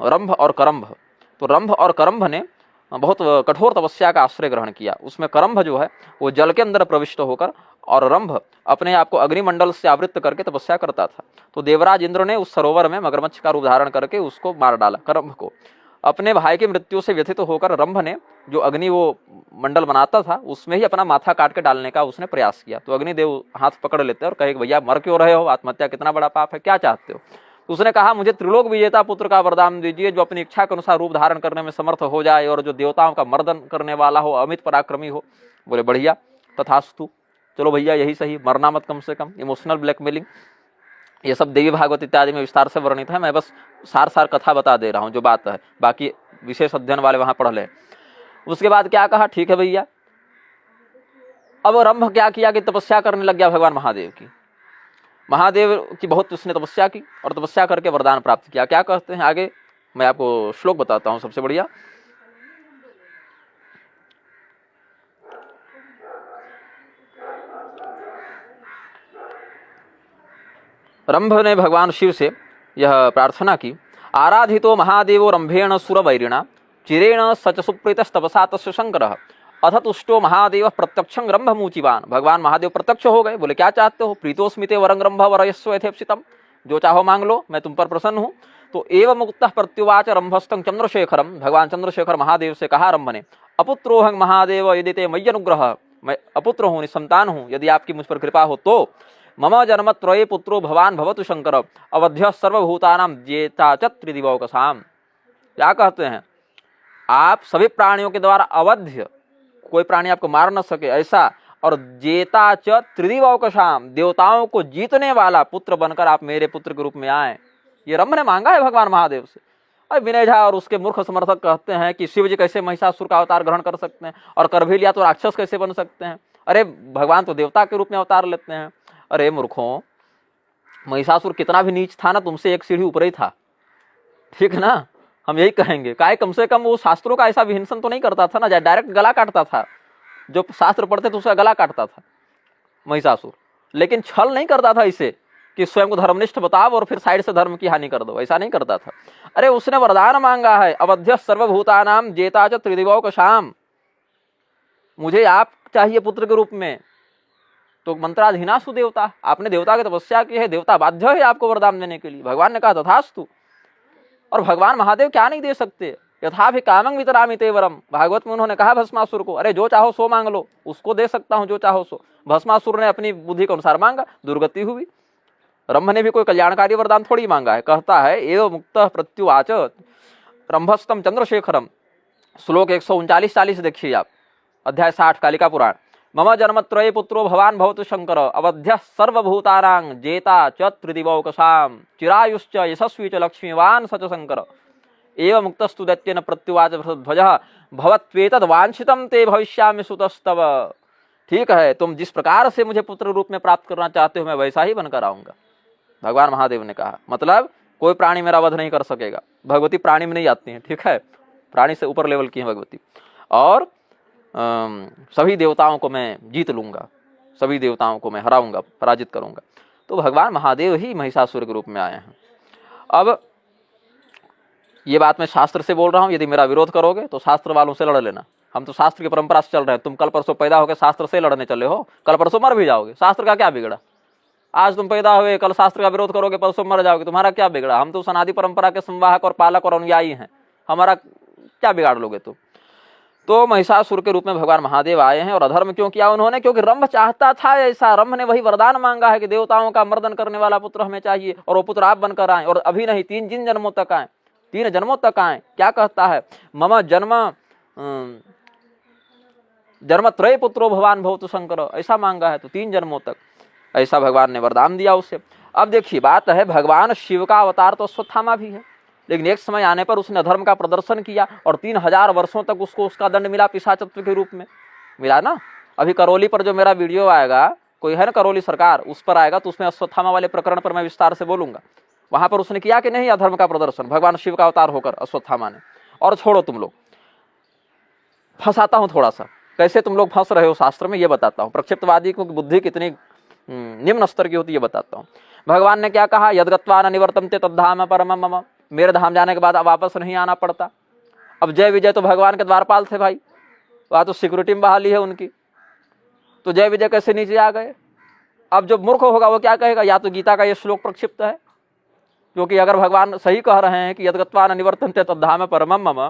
रंभ और करंभ। तो रंभ और करंभ ने बहुत कठोर तपस्या का आश्रय ग्रहण किया। उसमें करंभ जो है वो जल के अंदर प्रविष्ट होकर और रंभ अपने आप को अग्निमंडल से आवृत्त करके तपस्या करता था। तो देवराज इंद्र ने उस सरोवर में मगरमच्छ का रूप धारण करके उसको मार डाला, करंभ को। अपने भाई की मृत्यु से व्यथित होकर रंभ ने जो अग्नि वो मंडल बनाता था उसमें ही अपना माथा काट के डालने का उसने प्रयास किया। तो अग्निदेव हाथ पकड़ लेते और कहे भैया मर क्यों रहे हो, आत्महत्या कितना बड़ा पाप है, क्या चाहते हो। तो उसने कहा मुझे त्रिलोक विजेता पुत्र का वरदान दीजिए, जो अपनी इच्छा के अनुसार रूप धारण करने में समर्थ हो जाए और जो देवताओं का मर्दन करने वाला हो, अमित पराक्रमी हो। बोले बढ़िया, तथास्तु, चलो भैया यही सही, मरना मत कम से कम। इमोशनल ब्लैकमेलिंग ये सब देवी भागवत इत्यादि में विस्तार से वर्णित है। मैं बस सार कथा बता दे रहा हूँ जो बात है, बाकी विशेष अध्ययन वाले वहां पढ़ ले। उसके बाद क्या कहा, ठीक है भैया। अब रंभ क्या किया कि तपस्या करने लग गया भगवान महादेव की। महादेव की बहुत उसने तपस्या की और तपस्या करके वरदान प्राप्त किया। क्या कहते हैं आगे मैं आपको श्लोक बताता हूं सबसे बढ़िया। रंभ ने भगवान शिव से यह प्रार्थना की, आराधितो महादेवो रंभेण सुरवैरिणा चिरेण सच सुप्रीतस्तपसा तस्य शंकरः अथ तुष्टो महादेव प्रत्यक्षं रंभमूचिवान। भगवान महादेव प्रत्यक्ष हो गए। बोले क्या चाहते हो, प्रीतोस्मिते वरं रंभ वरयस्व यथेप्सितम्, जो चाहो मांग लो, मैं तुम पर प्रसन्न हूँ। तो एवं मुक्तः प्रत्युवाच रंभस्तं चंद्रशेखरम। भगवान चंद्रशेखर महादेव से कहा रंभ ने, अपुत्रोहं महादेव यदि ते मय्य अनुग्रह, मैं अपुत्र हूँ, निसंतान हूँ, यदि आपकी मुझ पर कृपा हो तो मम जन्म त्रये पुत्रो भवान भवतु शंकर अवध्य सर्वभूतानां जेता च त्रिदिवौकसाम। क्या कहते हैं, आप सभी प्राणियों के द्वारा अवध्य, कोई प्राणी आपको मार न सके ऐसा, और जेता च त्रिदिवौकसाम, देवताओं को जीतने वाला पुत्र बनकर आप मेरे पुत्र के रूप में आए। ये रंभ ने मांगा है भगवान महादेव से। और विनय झा और उसके मूर्ख समर्थक कहते हैं कि शिव जी कैसे महिषासुर का अवतार ग्रहण कर सकते हैं, और कर भी लिया तो राक्षस कैसे बन सकते हैं। अरे भगवान तो देवता के रूप में अवतार लेते हैं। अरे मूर्खों, महिषासुर कितना भी नीच था ना, तुमसे एक सीढ़ी ऊपर ही था, ठीक है ना। हम यही कहेंगे, काय कम से कम वो शास्त्रों का ऐसा विहिंसन तो नहीं करता था ना, डायरेक्ट गला काटता था। जो शास्त्र पढ़ते थे उसका गला काटता था महिषासुर, लेकिन छल नहीं करता था इसे कि स्वयं को धर्मनिष्ठ बताओ और फिर साइड से धर्म की हानि कर दो, ऐसा नहीं करता था। अरे उसने वरदान मांगा है, अवध्य सर्वभूतानाम जेता च त्रिदिवौकसाम, मुझे आप चाहिए पुत्र के रूप में। तो मंत्राधीनासु देवता, आपने देवता की तपस्या की है, देवता बाध्य है आपको वरदान देने के लिए। भगवान ने कहा तथास्तु। और भगवान महादेव क्या नहीं दे सकते, यथाभि कामं वितरामि ते वरम। भागवत में उन्होंने कहा भस्मासुर को, अरे जो चाहो सो मांग लो, उसको दे सकता हूं जो चाहो सो। भस्मासुर ने अपनी बुद्धि के अनुसार मांगा, दुर्गति हुई। रंभ ने भी कोई कल्याणकारी वरदान थोड़ी मांगा है। कहता है एवं मुक्तः प्रत्युवाच रंभस्तम चंद्रशेखरम, श्लोक 139-40 देखिए आप, अध्याय 60 कालिका पुराण। मम जन्मत्रये पुत्रो भवान भवतु शंकर अवध्य सर्वभूतानां जेता च त्रिदिवौकसाम चिरायुश्च यशस्वी च लक्ष्मीवान सच शंकर एवं मुक्तस्तु दैत्येन प्रत्युवाच ध्वजः भवत्वेतद् वांछितं ते भविष्यामि सुतस्तव। ठीक है, तुम जिस प्रकार से मुझे पुत्र रूप में प्राप्त करना चाहते हो मैं वैसा ही बनकर आऊंगा। भगवान महादेव ने कहा, मतलब कोई प्राणी मेरा वध नहीं कर सकेगा। भगवती प्राणी में नहीं आती हैं, ठीक है, प्राणी से ऊपर लेवल की है भगवती। और सभी देवताओं को मैं जीत लूंगा, सभी देवताओं को मैं हराऊंगा, पराजित करूंगा। तो भगवान महादेव ही महिषासुर के रूप में आए हैं। अब ये बात मैं शास्त्र से बोल रहा हूं, यदि मेरा विरोध करोगे तो शास्त्र वालों से लड़ लेना। हम तो शास्त्र की परंपरा से चल रहे हैं, तुम कल परसों पैदा होकर शास्त्र से लड़ने चले हो, कल परसों मर भी जाओगे। शास्त्र का क्या बिगड़ा? आज तुम पैदा हुए, कल शास्त्र का विरोध करोगे, परसों मर जाओगे, तुम्हारा क्या बिगड़ा? हम तो सनादि परंपरा के संवाहक और पालक और अनुयायी हैं, हमारा क्या बिगाड़ लोगे तुम? तो महिषासुर के रूप में भगवान महादेव आए हैं। और अधर्म क्यों किया उन्होंने? क्योंकि रंभ चाहता था ऐसा। रंभ ने वही वरदान मांगा है कि देवताओं का मर्दन करने वाला पुत्र हमें चाहिए, और वो पुत्र आप बनकर आए, और अभी नहीं, 3 जन्मों तक आए, 3 जन्मों तक आए। क्या कहता है? मम जन्मत्रय पुत्रो भवान भवतु शंकर, ऐसा मांगा है, तो 3 जन्मों तक ऐसा भगवान ने वरदान दिया उसे। अब देखिए, बात है, भगवान शिव का अवतार तो अश्वत्थामा भी है, लेकिन एक समय आने पर उसने अधर्म का प्रदर्शन किया और 3000 वर्षों तक उसको उसका दंड मिला, पिशाचत्व के रूप में मिला ना। अभी करौली पर जो मेरा वीडियो आएगा, कोई है ना करौली सरकार, उस पर आएगा, तो उसमें अश्वत्थामा वाले प्रकरण पर मैं विस्तार से बोलूंगा। वहां पर उसने किया कि नहीं अधर्म का प्रदर्शन, भगवान शिव का अवतार होकर अश्वत्थामा ने। और छोड़ो, तुम लोग, फंसाता हूं थोड़ा सा, कैसे तुम लोग फंस रहे हो शास्त्र में, ये बताता हूं। प्रक्षिप्तवादी की बुद्धि कितनी निम्न स्तर की होती है, ये बताता हूँ। भगवान ने क्या कहा? यद्गत्वा न निवर्तन्ते तद्धाम परमं मम, मेरे धाम जाने के बाद अब वापस नहीं आना पड़ता। अब जय विजय तो भगवान के द्वारपाल थे भाई, वहां तो सिक्योरिटी में बहाली है उनकी, तो जय विजय कैसे नीचे आ गए? अब जो मूर्ख होगा वो क्या कहेगा? या तो गीता का ये श्लोक प्रक्षिप्त है, क्योंकि अगर भगवान सही कह रहे हैं कि यद्गत्वा न निवर्तन्ते तद्धाम परमं मम,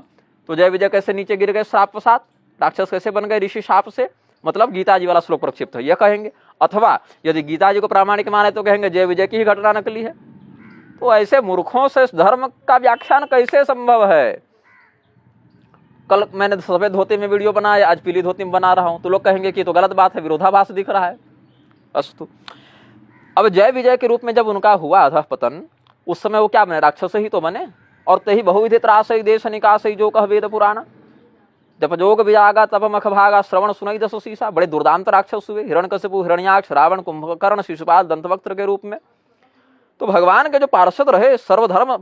तो जय विजय कैसे नीचे गिर गए? श्राप वसात राक्षस कैसे बन गए ऋषि शाप से? मतलब गीता जी वाला श्लोक प्रक्षिप्त है, यह कहेंगे। अथवा यदि गीता जी को प्रामाणिक माने तो कहेंगे जय विजय की ही घटना नकली है। तो ऐसे मूर्खों से धर्म का व्याख्यान कैसे संभव है? कल मैंने सफेद धोती में वीडियो बनाया, आज पीली धोती में बना रहा हूं, तो लोग कहेंगे कि तो गलत बात है, विरोधाभास दिख रहा है। अस्तु, अब जय विजय के रूप में जब उनका हुआ अधः पतन, उस समय वो क्या बने? राक्षस ही तो बने। और तही बहुविधि त्रासई देश निकासई जो कह वेद पुराण, जब जोग विजागा तप मख भागा श्रवण सुनई दस शीशा। बड़े दुर्दांत राक्षस हुए, हिरण्यकशिपु, हिरण्याक्ष, रावण, कुंभकर्ण, शिशुपाल, दंतवक्त्र के रूप में। तो भगवान के जो पार्षद रहे, सर्वधर्म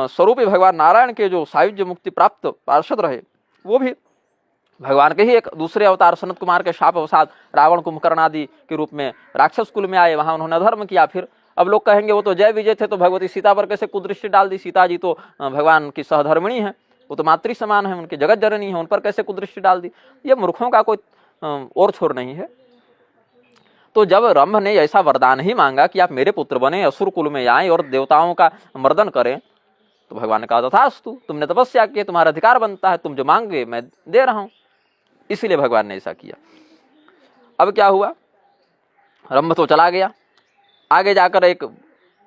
स्वरूपी भगवान नारायण के जो सायुज्य मुक्ति प्राप्त पार्षद रहे, वो भी भगवान के ही एक दूसरे अवतार सनत कुमार के शाप अवसाद रावण, कुंभकर्ण आदि के रूप में राक्षस कुल में आए, वहां उन्होंने धर्म किया। फिर अब लोग कहेंगे वो तो जय विजय थे, तो भगवती सीता पर कैसे कुदृष्टि डाल दी? सीता जी तो भगवान की सहधर्मिणी है, वो तो मातृ समान है, उनके जगत जननी है, उन पर कैसे कुदृष्टि डाल दी? ये मूर्खों का कोई और छोर नहीं है। तो जब रंभ ने ऐसा वरदान ही मांगा कि आप मेरे पुत्र बने, असुर कुल में आए और देवताओं का मर्दन करें, तो भगवान ने कहा तथास्तु, तुमने तपस्या की, तुम्हारा अधिकार बनता है, तुम जो मांगे मैं दे रहा हूं। इसीलिए भगवान ने ऐसा किया। अब क्या हुआ? रंभ तो चला गया, आगे जाकर एक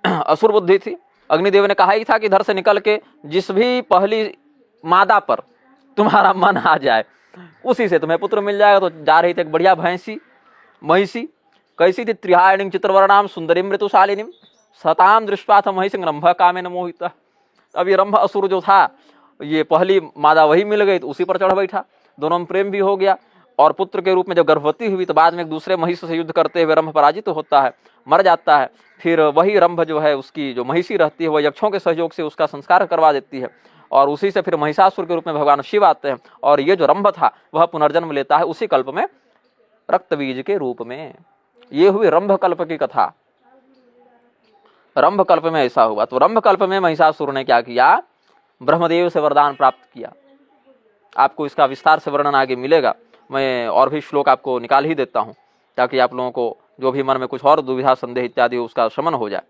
असुर बुद्धि थी। अग्निदेव ने कहा ही था कि इधर से निकल के जिस भी पहली मादा पर तुम्हारा मन आ जाए उसी से तुम्हें पुत्र मिल जाएगा। तो जा रही थी एक बढ़िया भैंसी, महिषी, कैसी थी? त्रिहायिणी चित्रवर्णाम सुंदरीम ऋतुशालिनीम सताम दृष्टाथ महिषी रंभ कामेन मोहिता। अब ये रंभ असुर जो था, ये पहली मादा वही मिल गई, तो उसी पर चढ़ बैठा, दोनों में प्रेम भी हो गया। और पुत्र के रूप में जब गर्भवती हुई तो बाद में एक दूसरे महिष से युद्ध करते हुए रंभ पराजित होता है, मर जाता है। फिर वही रंभ जो है, उसकी जो महिषी रहती है, वह यक्षों के सहयोग से उसका संस्कार करवा देती है, और उसी से फिर महिषासुर के रूप में भगवान शिव आते हैं। और ये जो रंभ था वह पुनर्जन्म लेता है उसी कल्प में, रक्तबीज के रूप में। ये हुई रंभ कल्प की कथा। रंभ कल्प में ऐसा हुआ। तो रंभ कल्प में महिषासुर ने क्या किया? ब्रह्मदेव से वरदान प्राप्त किया। आपको इसका विस्तार से वर्णन आगे मिलेगा, मैं और भी श्लोक आपको निकाल ही देता हूं, ताकि आप लोगों को जो भी मन में कुछ और दुविधा संदेह इत्यादि उसका शमन हो जाए।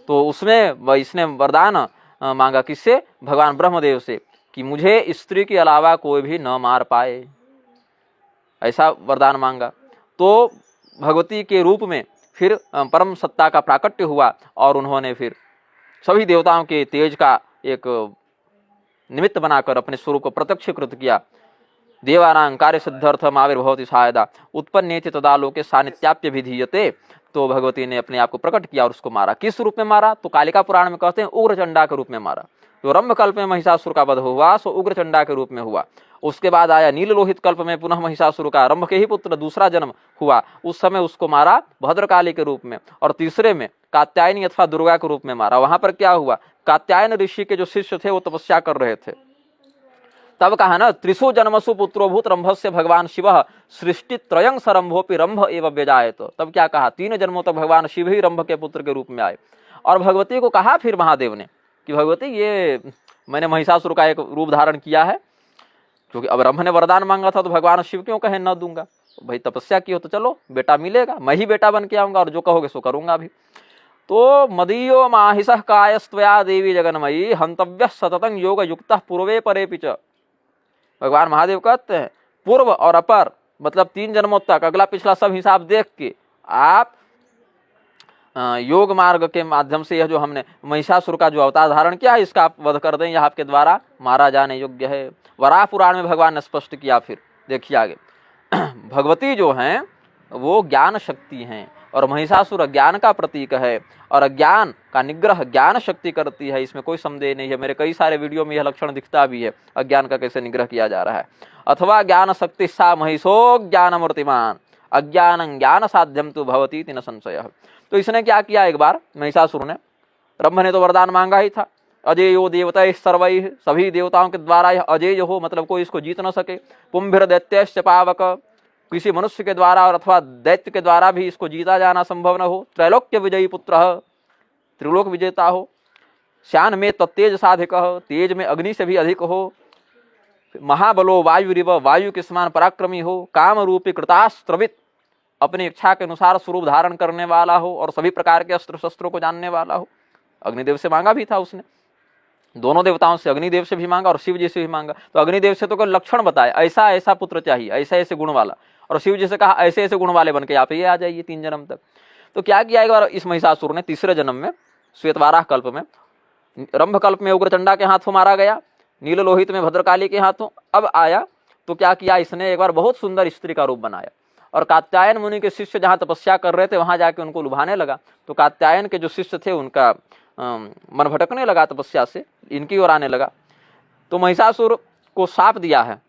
तो उसमें इसने वरदान मांगा किससे? भगवान ब्रह्मदेव से, कि मुझे स्त्री के अलावा कोई भी न मार पाए, ऐसा वरदान मांगा। तो भगवती के रूप में फिर परम सत्ता का प्राकट्य हुआ, और उन्होंने फिर सभी देवताओं के तेज का एक निमित्त बनाकर अपने स्वरूप को प्रत्यक्षीकृत किया। देवानां कार्य सिद्ध्यर्थम आविर्भवति सहायता उत्पन्नेति तदा लोके सानित्याप्य विधीयते। तो भगवती ने अपने आप को प्रकट किया और उसको मारा। किस रूप में मारा? तो कालिका पुराण में कहते हैं उग्रचंडा के रूप में मारा। जो रंभकल्प में महिषासुर का वध हुआ सो उग्रचंडा के रूप में हुआ। उसके बाद आया नील लोहित कल्प में पुनः महिषासुर का रंभ के ही पुत्र दूसरा जन्म हुआ, उस समय उसको मारा भद्रकाली के रूप में। और तीसरे में कात्यायनी अथवा दुर्गा के रूप में मारा। वहां पर क्या हुआ? कात्यायन ऋषि के जो शिष्य थे वो तपस्या कर रहे थे, तब कहा ना त्रिशु जन्मसु पुत्रोभूत रंभस्य भगवान शिव सृष्टि त्रयं सरंभोपि रंभ एवं व्यजायत। तब क्या कहा? 3 जन्मों तक भगवान शिव ही रंभ के पुत्र के रूप में आए। और भगवती को कहा फिर महादेव ने कि भगवती ये मैंने महिषासुर का एक रूप धारण किया है, क्योंकि अब रंभ ने वरदान मांगा था तो भगवान शिव क्यों कहे न दूंगा। भाई तपस्या की हो तो चलो बेटा मिलेगा, मैं ही बेटा बन के आऊंगा और जो कहोगे सो करूंगा भी। तो मदीयो माहिषः कायस्त्वया देवी जगन्मयी हंतव्य सततं योग युक्तः पूर्वे परे पिच। भगवान महादेव कहते हैं पूर्व और अपर मतलब 3 जन्मों तक अगला पिछला सब हिसाब देख के आप योग मार्ग के माध्यम से यह जो हमने महिषासुर का जो अवतार धारण किया है इसका आप वध कर दें, यह आपके द्वारा मारा जाने योग्य है। वराह पुराण में भगवान ने स्पष्ट किया। फिर देखिए आगे भगवती जो हैं वो ज्ञान शक्ति हैं और महिषासुर ज्ञान का प्रतीक है और अज्ञान का निग्रह ज्ञान शक्ति करती है, इसमें कोई संदेह नहीं है। मेरे कई सारे वीडियो में यह लक्षण दिखता भी है, अज्ञान का कैसे निग्रह किया जा रहा है। अथवा ज्ञान शक्ति सा महिषो ज्ञान मूर्तिमान अज्ञानं ज्ञान साध्यम तो भवती तीन संशय। तो इसने क्या किया? एक बार महिषासुर ने, रंभ ने तो वरदान मांगा ही था अजेयो देवता सर्वैः, सभी देवताओं के द्वारा यह अजेय हो मतलब कोई इसको जीत न सके। पुंभिर दैत्यश्च पावक, किसी मनुष्य के द्वारा और अथवा दैत्य के द्वारा भी इसको जीता जाना संभव न हो। त्रैलोक्य विजयी पुत्र, त्रिलोक विजेता हो। श्यान में तत्तेज साधिक, तेज में अग्नि से भी अधिक हो। महाबलो वायुरिव, वायु के समान पराक्रमी हो। काम रूपी कृतास्त्रवित, अपनी इच्छा के अनुसार स्वरूप धारण करने वाला हो और सभी प्रकार के अस्त्र शस्त्रों को जानने वाला हो। अग्निदेव से मांगा भी था उसने, दोनों देवताओं से, अग्निदेव से भी मांगा और शिव जी से भी मांगा। तो अग्निदेव से तो कोई लक्षण बताए ऐसा ऐसा पुत्र चाहिए, ऐसे ऐसे गुण वाला, और शिव जी से कहा ऐसे ऐसे गुण वाले बन के आप ये आ जाइए 3 जन्म तक। तो क्या किया एक बार इस महिषासुर ने तीसरे जन्म में श्वेतवाराह कल्प में, रंभ कल्प में उग्रचंडा के हाथों मारा गया, नील लोहित में भद्रकाली के हाथों। अब आया तो क्या किया इसने? एक बार बहुत सुंदर स्त्री का रूप बनाया और कात्यायन मुनि के शिष्य जहाँ तपस्या कर रहे थे वहां जाके उनको लुभाने लगा। तो कात्यायन के जो शिष्य थे उनका मन भटकने लगा तपस्या से, इनकी ओर आने लगा। तो महिषासुर को शाप दिया है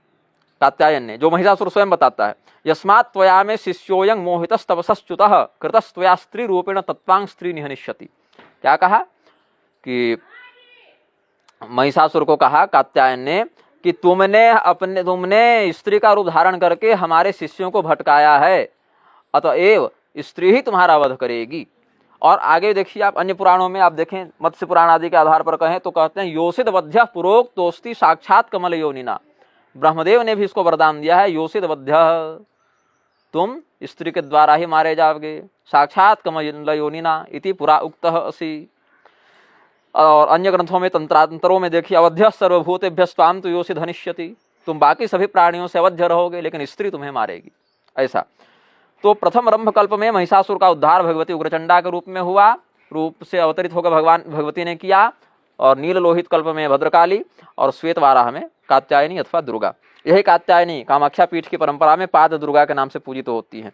कात्यायन ने, जो महिषासुर स्वयं बताता है, यस्मात् त्वया में शिष्योयं मोहितस्तपसश्च्युतः कृतस्त्वया स्त्री रूपेण तत्वांग स्त्री निहनिष्यति। क्या कहा कि महिषासुर को कहा कात्यायन ने कि तुमने स्त्री का रूप धारण करके हमारे शिष्यों को भटकाया है, अतएव स्त्री ही तुम्हारा वध करेगी। और आगे देखिए आप अन्य पुराणों में आप देखें, मत्स्य पुराण आदि के आधार पर कहें तो कहते हैं योषित वध्य पुरोक्तोस्ति साक्षात कमल योनिना। ब्रह्मदेव ने भी इसको वरदान दिया है, योषित वध्य, तुम स्त्री के द्वारा ही मारे जाओगे, साक्षात कमल योनिना इति पुरा उक्तः असि। और अन्य ग्रंथों में तंत्रांतरों में देखिए अवध्य सर्वभूतेभ्य स्वाम तो योषित हनिष्यति, तुम बाकी सभी प्राणियों से अवध्य रहोगे लेकिन स्त्री तुम्हें मारेगी, ऐसा। तो प्रथम रंभ कल्प में महिषासुर का उद्धार भगवती उग्रचंडा के रूप में हुआ, रूप से अवतरित होकर भगवती ने किया। और नील लोहित कल्प में भद्रकाली और श्वेत वाराह में कात्यायनी अथवा दुर्गा। यही कात्यायनी कामाख्या पीठ की परंपरा में पाद दुर्गा के नाम से पूजित होती है।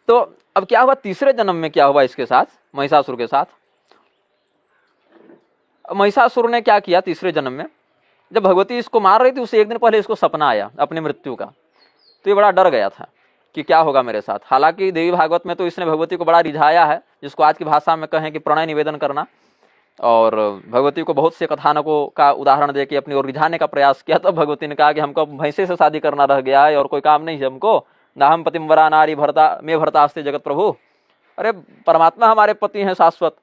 तो अब क्या हुआ तीसरे जन्म में? क्या हुआ इसके साथ, महिषासुर के साथ? महिषासुर ने क्या किया तीसरे जन्म में? जब भगवती इसको मार रही थी उससे एक दिन पहले इसको सपना आया अपनी मृत्यु का, तो ये बड़ा डर गया था कि क्या होगा मेरे साथ। हालांकि देवी भागवत में तो इसने भगवती को बड़ा रिझाया है, जिसको आज की भाषा में कहें कि प्रणय निवेदन करना, और भगवती को बहुत से कथानकों का उदाहरण दे के अपनी ओर रिझाने का प्रयास किया। तो भगवती ने कहा कि हमको भैंसे से शादी करना रह गया है और कोई काम नहीं है हमको, ना हम पतिम्बरा नारी भरता में भरतास्ते जगत प्रभु। अरे परमात्मा हमारे पति हैं शाश्वत,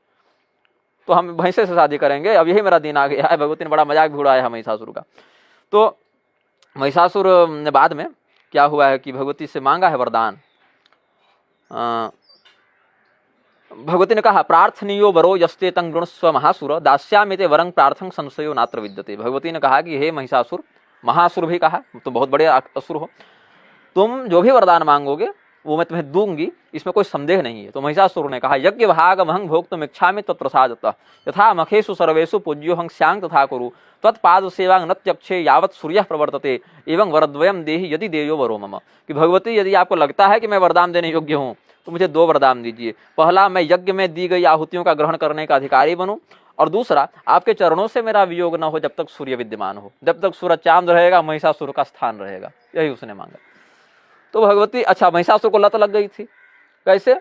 तो हम भैंसे से शादी करेंगे, अब यही मेरा दिन आ गया है। भगवती ने बड़ा मजाक भी उड़ाया है महिषासुर का। तो महिषासुर ने बाद में क्या हुआ है कि भगवती से मांगा है वरदान। भगवती ने कहा प्रार्थनीयो वरो यस्ते तं गृणस्व महासुर दास्यामिते वरं प्रार्थं संशयो नात्र विद्यते। भगवती ने कहा कि हे महिषासुर, महासुर भी कहा, तुम बहुत बड़े असुर हो, तुम जो भी वरदान मांगोगे वो मैं तुम्हें दूंगी, इसमें कोई संदेह नहीं है। तो महिषासुर ने कहा, यज्ञ भागमहं भोक्तुम इच्छामि तत्प्रसादतः यथा मखेषु सर्वेषु पूज्योऽहं स्यां तथा कुरु त्वत्पाद सेवां न त्यक्षे यावत् सूर्यः प्रवर्तते एवं वरद्वयं देहि यदि देयो वरो मम। कि भगवती, यदि आपको लगता है कि मैं वरदान देने योग्य हूँ तो मुझे 2 वरदान दीजिए। पहला, मैं यज्ञ में दी गई आहुतियों का ग्रहण करने का अधिकारी बनूं, और दूसरा, आपके चरणों से मेरा वियोग न हो जब तक सूर्य विद्यमान हो। जब तक सूरज चांद रहेगा महिषासुर का स्थान रहेगा। यही उसने मांगा। तो भगवती, अच्छा, महिषासुर को लत लग गई थी। कैसे?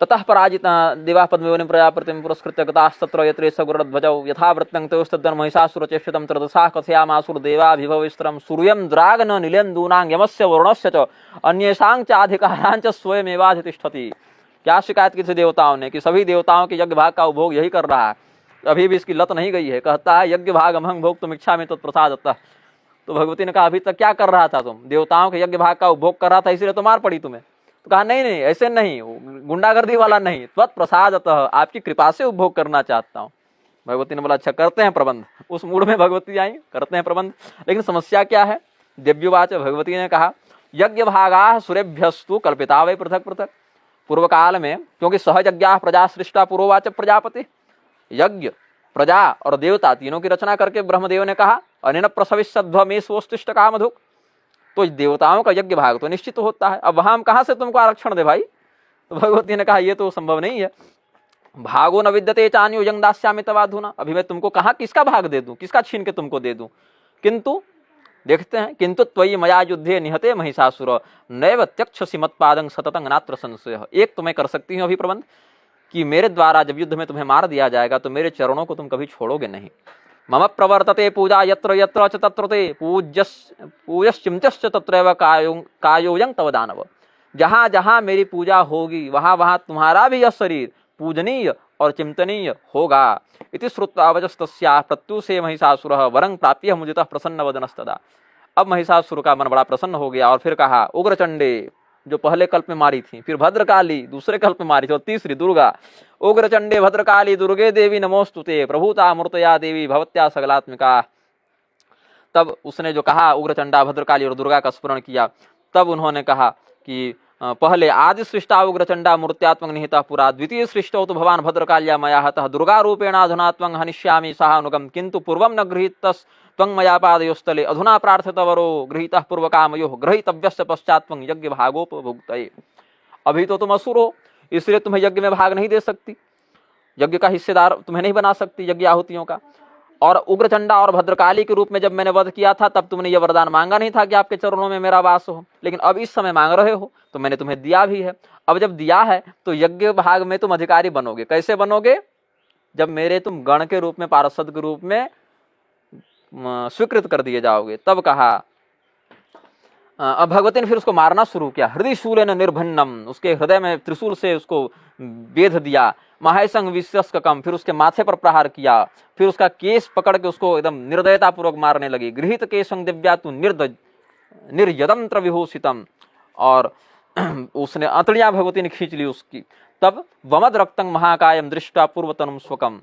ततः पराजिता देवाः पद्मयोनिं प्रजापतिं पुरस्कृत्य गतास्तत्र यत्रे सगुरध्वजौ यथावृत्तं तयोस्तद्दन् महिषासुरचेष्टितं त्रदशाः कथयामासुरदेवाभिभवैस्त्रं सूर्यं द्रागन नीलेन्दूनां यमस्य वरुणस्य च अन्येषां च अधिकारां च स्वयमेवाधितिष्ठति। क्या शिकायत की थी देवताओं ने कि सभी देवताओं के यज्ञ भाग का उपभोग यही कर रहा है, अभी भी इसकी लत नहीं गई है। कहता है, यज्ञ भागमहं भोक्तुम इच्छामि तत्प्रसादतः। तो भगवती ने कहा, अभी तक क्या कर रहा था तुम? देवताओं के यज्ञ भाग का उपभोग कर रहा था, इसलिए तो मार पड़ी तुम्हें। तो कहा, नहीं नहीं, ऐसे नहीं, गुंडागर्दी वाला नहीं, त्वत्प्रसादतः, आपकी कृपा से उपभोग करना चाहता हूँ। भगवती ने बोला, अच्छा, करते हैं प्रबंध। उस मूड में भगवती आई, करते हैं प्रबंध। लेकिन समस्या क्या है? दिव्यवाच, भगवती ने कहा, यज्ञ भागा सुरेभ्यस्तु कल्पिता वै पृथक पृथक। पूर्व काल में, क्योंकि सहयज्ञा प्रजा सृष्टा पुरोवाच प्रजापति, यज्ञ, प्रजा और देवता तीनों की रचना करके ब्रह्मदेव ने कहा, अनेन प्रसविष्यध्वमेष्वोष्टिष्ट कामधुक्। तो देवताओं का यज्ञ भाग तो निश्चित होता है, अब वहां हम कहां से तुमको आरक्षण दे भाई? तो भगवती ने कहा, ये तो संभव नहीं है। भागो न विद्यते चान्यो यं दास्यामि तवाधुना। अभी मैं तुमको कहा किसका भाग दे दूं, किसका छीन के तुमको दे दूं? किंतु देखते हैं, किंतु त्वयि मया युद्धे निहते महिषासुर नैव त्यक्षसि मत्पादं सततं नात्र संशयः। एक तो मैं कर सकती हूँ अभी प्रबंध कि मेरे द्वारा जब युद्ध में तुम्हें मार दिया जाएगा तो मेरे चरणों को तुम कभी छोड़ोगे नहीं। मम प्रवर्तते पूजा यत्र यत्र च तत्र ते पूज्यश्चिंत्यश्च तत्रैव कायोऽयं तव दानव। जहाँ जहाँ मेरी पूजा होगी वहाँ वहाँ तुम्हारा भी यह शरीर पूजनीय और चिंतनीय होगा। इति श्रुत्वा वचस्तस्याः प्रत्युषे महिषासुरः वरं प्राप्य मुदितः प्रसन्नवदनस्तदा। अब महिषासुर का मन बड़ा प्रसन्न हो गया और फिर कहा, उग्रचंडे, जो पहले कल्प में मारी थी, फिर भद्रकाली दूसरे कल्प में मारी थी, और तीसरी दुर्गा, उग्रचंडे भद्रकाली दुर्गे देवी नमोस्तुते प्रभुता मूर्तया देवी भवत्या सकलात्मिका। तब उसने जो कहा उग्रचंडा, भद्रकाली और दुर्गा का स्मरण किया, तब उन्होंने कहा कि पहले आदि सृष्टा उग्रचंडा मूर्त्यात्मक निहिता पुरा, द्वितीय सृष्टौ तो भवान भद्रकाल्या मया हतः दुर्गा रूपेणाधुना त्वं हनिष्यामि सहानुगम किंतु पूर्वं न गृहीतस् त्वं मया पादयोस्तले अधुना प्रार्थितवरो गृहीतः पूर्वकामयोः ग्रहीतव्यस्य पश्चात् त्वं यज्ञ भागोपभुक्तये। अभी तो तुम असुर हो, इसलिए तुम्हें यज्ञ में भाग नहीं दे सकती, यज्ञ का हिस्सेदार तुम्हें नहीं बना सकती यज्ञ आहुतियों का। और उग्रचंडा और भद्रकाली के रूप में जब मैंने वध किया था तब तुमने यह वरदान मांगा नहीं था कि आपके चरणों में मेरा वास हो, लेकिन अब इस समय मांग रहे हो तो मैंने तुम्हें दिया भी है। अब जब दिया है तो यज्ञ भाग में तुम अधिकारी बनोगे। कैसे बनोगे? जब मेरे तुम गण के रूप में, पार्षद के रूप में स्वीकृत कर दिए जाओगे। तब कहा, अब भगवती ने फिर उसको मारना शुरू किया। हृदय शूलेन निर्भन्नम, उसके हृदय में त्रिशूल से उसको बेध दिया। महासंग विश्वस्कम, फिर उसके माथे पर प्रहार किया। फिर उसका केस पकड़ के उसको एकदम निर्दयता पूर्वक मारने लगी। गृहीत केशं दिव्यातु निर्यदंत्र विभूषितम, और उसने अंतड़ियां भगवती ने खींच ली उसकी। तब वमद रक्तं महाकायम दृष्टा पूर्वतनुम स्वकम,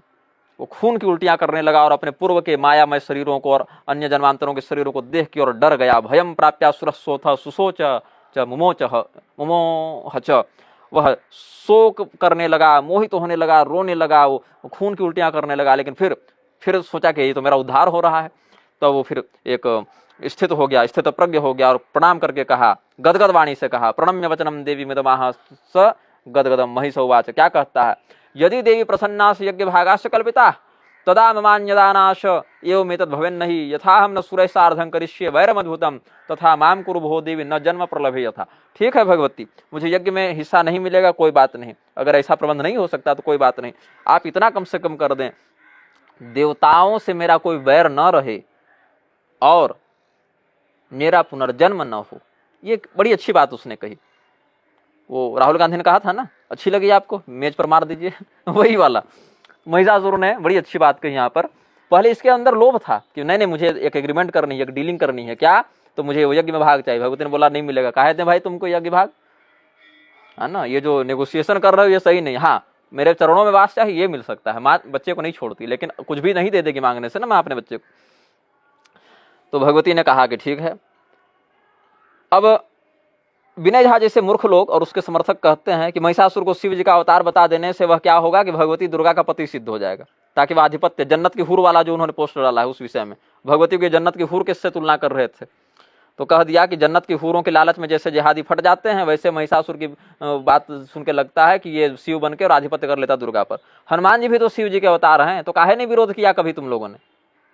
वो खून की उल्टियां करने लगा और अपने पूर्व के मायामय शरीरों को और अन्य जन्मांतरों के शरीरों को देख के और डर गया। भयम प्राप्या सुरस्सोथ सुसोच च मुमोह च, वह शोक करने लगा, मोहित होने लगा, रोने लगा, वो खून की उल्टियां करने लगा। लेकिन फिर सोचा कि ये तो मेरा उद्धार हो रहा है। तो वो फिर एक स्थित हो गया, स्थित प्रज्ञ हो गया और प्रणाम करके कहा, गदगद वाणी से कहा, प्रणम्य वचनम देवी मिदमाह स गदगदम महिषौवाच। क्या कहता है? यदि देवी प्रसन्नास यज्ञ भागास्य कल्पिता तदा ममान्यदानाश एवमेतद् भवेन्नहि यथाहं न सुरैः सार्धं करिष्ये वैरमद्भुतं तथा माम कुरु भो देवी न जन्म प्रलभे यथा। ठीक है भगवती, मुझे यज्ञ में हिस्सा नहीं मिलेगा, कोई बात नहीं। अगर ऐसा प्रबंध नहीं हो सकता तो कोई बात नहीं, आप इतना कम से कम कर दें, देवताओं से मेरा कोई वैर न रहे और मेरा पुनर्जन्म न हो। ये बड़ी अच्छी बात उसने कही। वो राहुल गांधी ने कहा था ना, अच्छी लगी आपको, मेज पर मार दीजिए, वही वाला। महिषासुर ने बड़ी अच्छी बात कही यहाँ पर। पहले इसके अंदर लोभ था कि नहीं, मुझे एक एग्रीमेंट करनी है, एक डीलिंग करनी है। क्या? तो मुझे वो यज्ञ में भाग चाहिए। भगवती ने बोला नहीं मिलेगा। कहे थे भाई तुमको यज्ञ भाग, है ना, ये जो नेगोशिएशन कर रहे हो ये सही नहीं। हाँ, मेरे चरणों में वास चाहिए, ये मिल सकता है। माँ बच्चे को नहीं छोड़ती, लेकिन कुछ भी नहीं दे देगी मांगने से ना माँ अपने बच्चे को। तो भगवती ने कहा कि ठीक है। अब विनय झा जैसे मूर्ख लोग और उसके समर्थक कहते हैं कि महिषासुर को शिव जी का अवतार बता देने से वह क्या होगा कि भगवती दुर्गा का पति सिद्ध हो जाएगा, ताकि वह आधिपत्य, जन्नत की हूर वाला जो उन्होंने पोस्टर डाला है उस विषय में, भगवती की जन्नत की हूर किससे तुलना कर रहे थे, तो कह दिया कि जन्नत की हूरों के लालच में जैसे जिहादी फट जाते हैं, वैसे महिषासुर की बात सुन के लगता है कि ये शिव बन के और आधिपत्य कर लेता दुर्गा पर। हनुमान जी भी तो शिव जी के अवतार हैं, तो काहे नहीं विरोध किया कभी तुम लोगों ने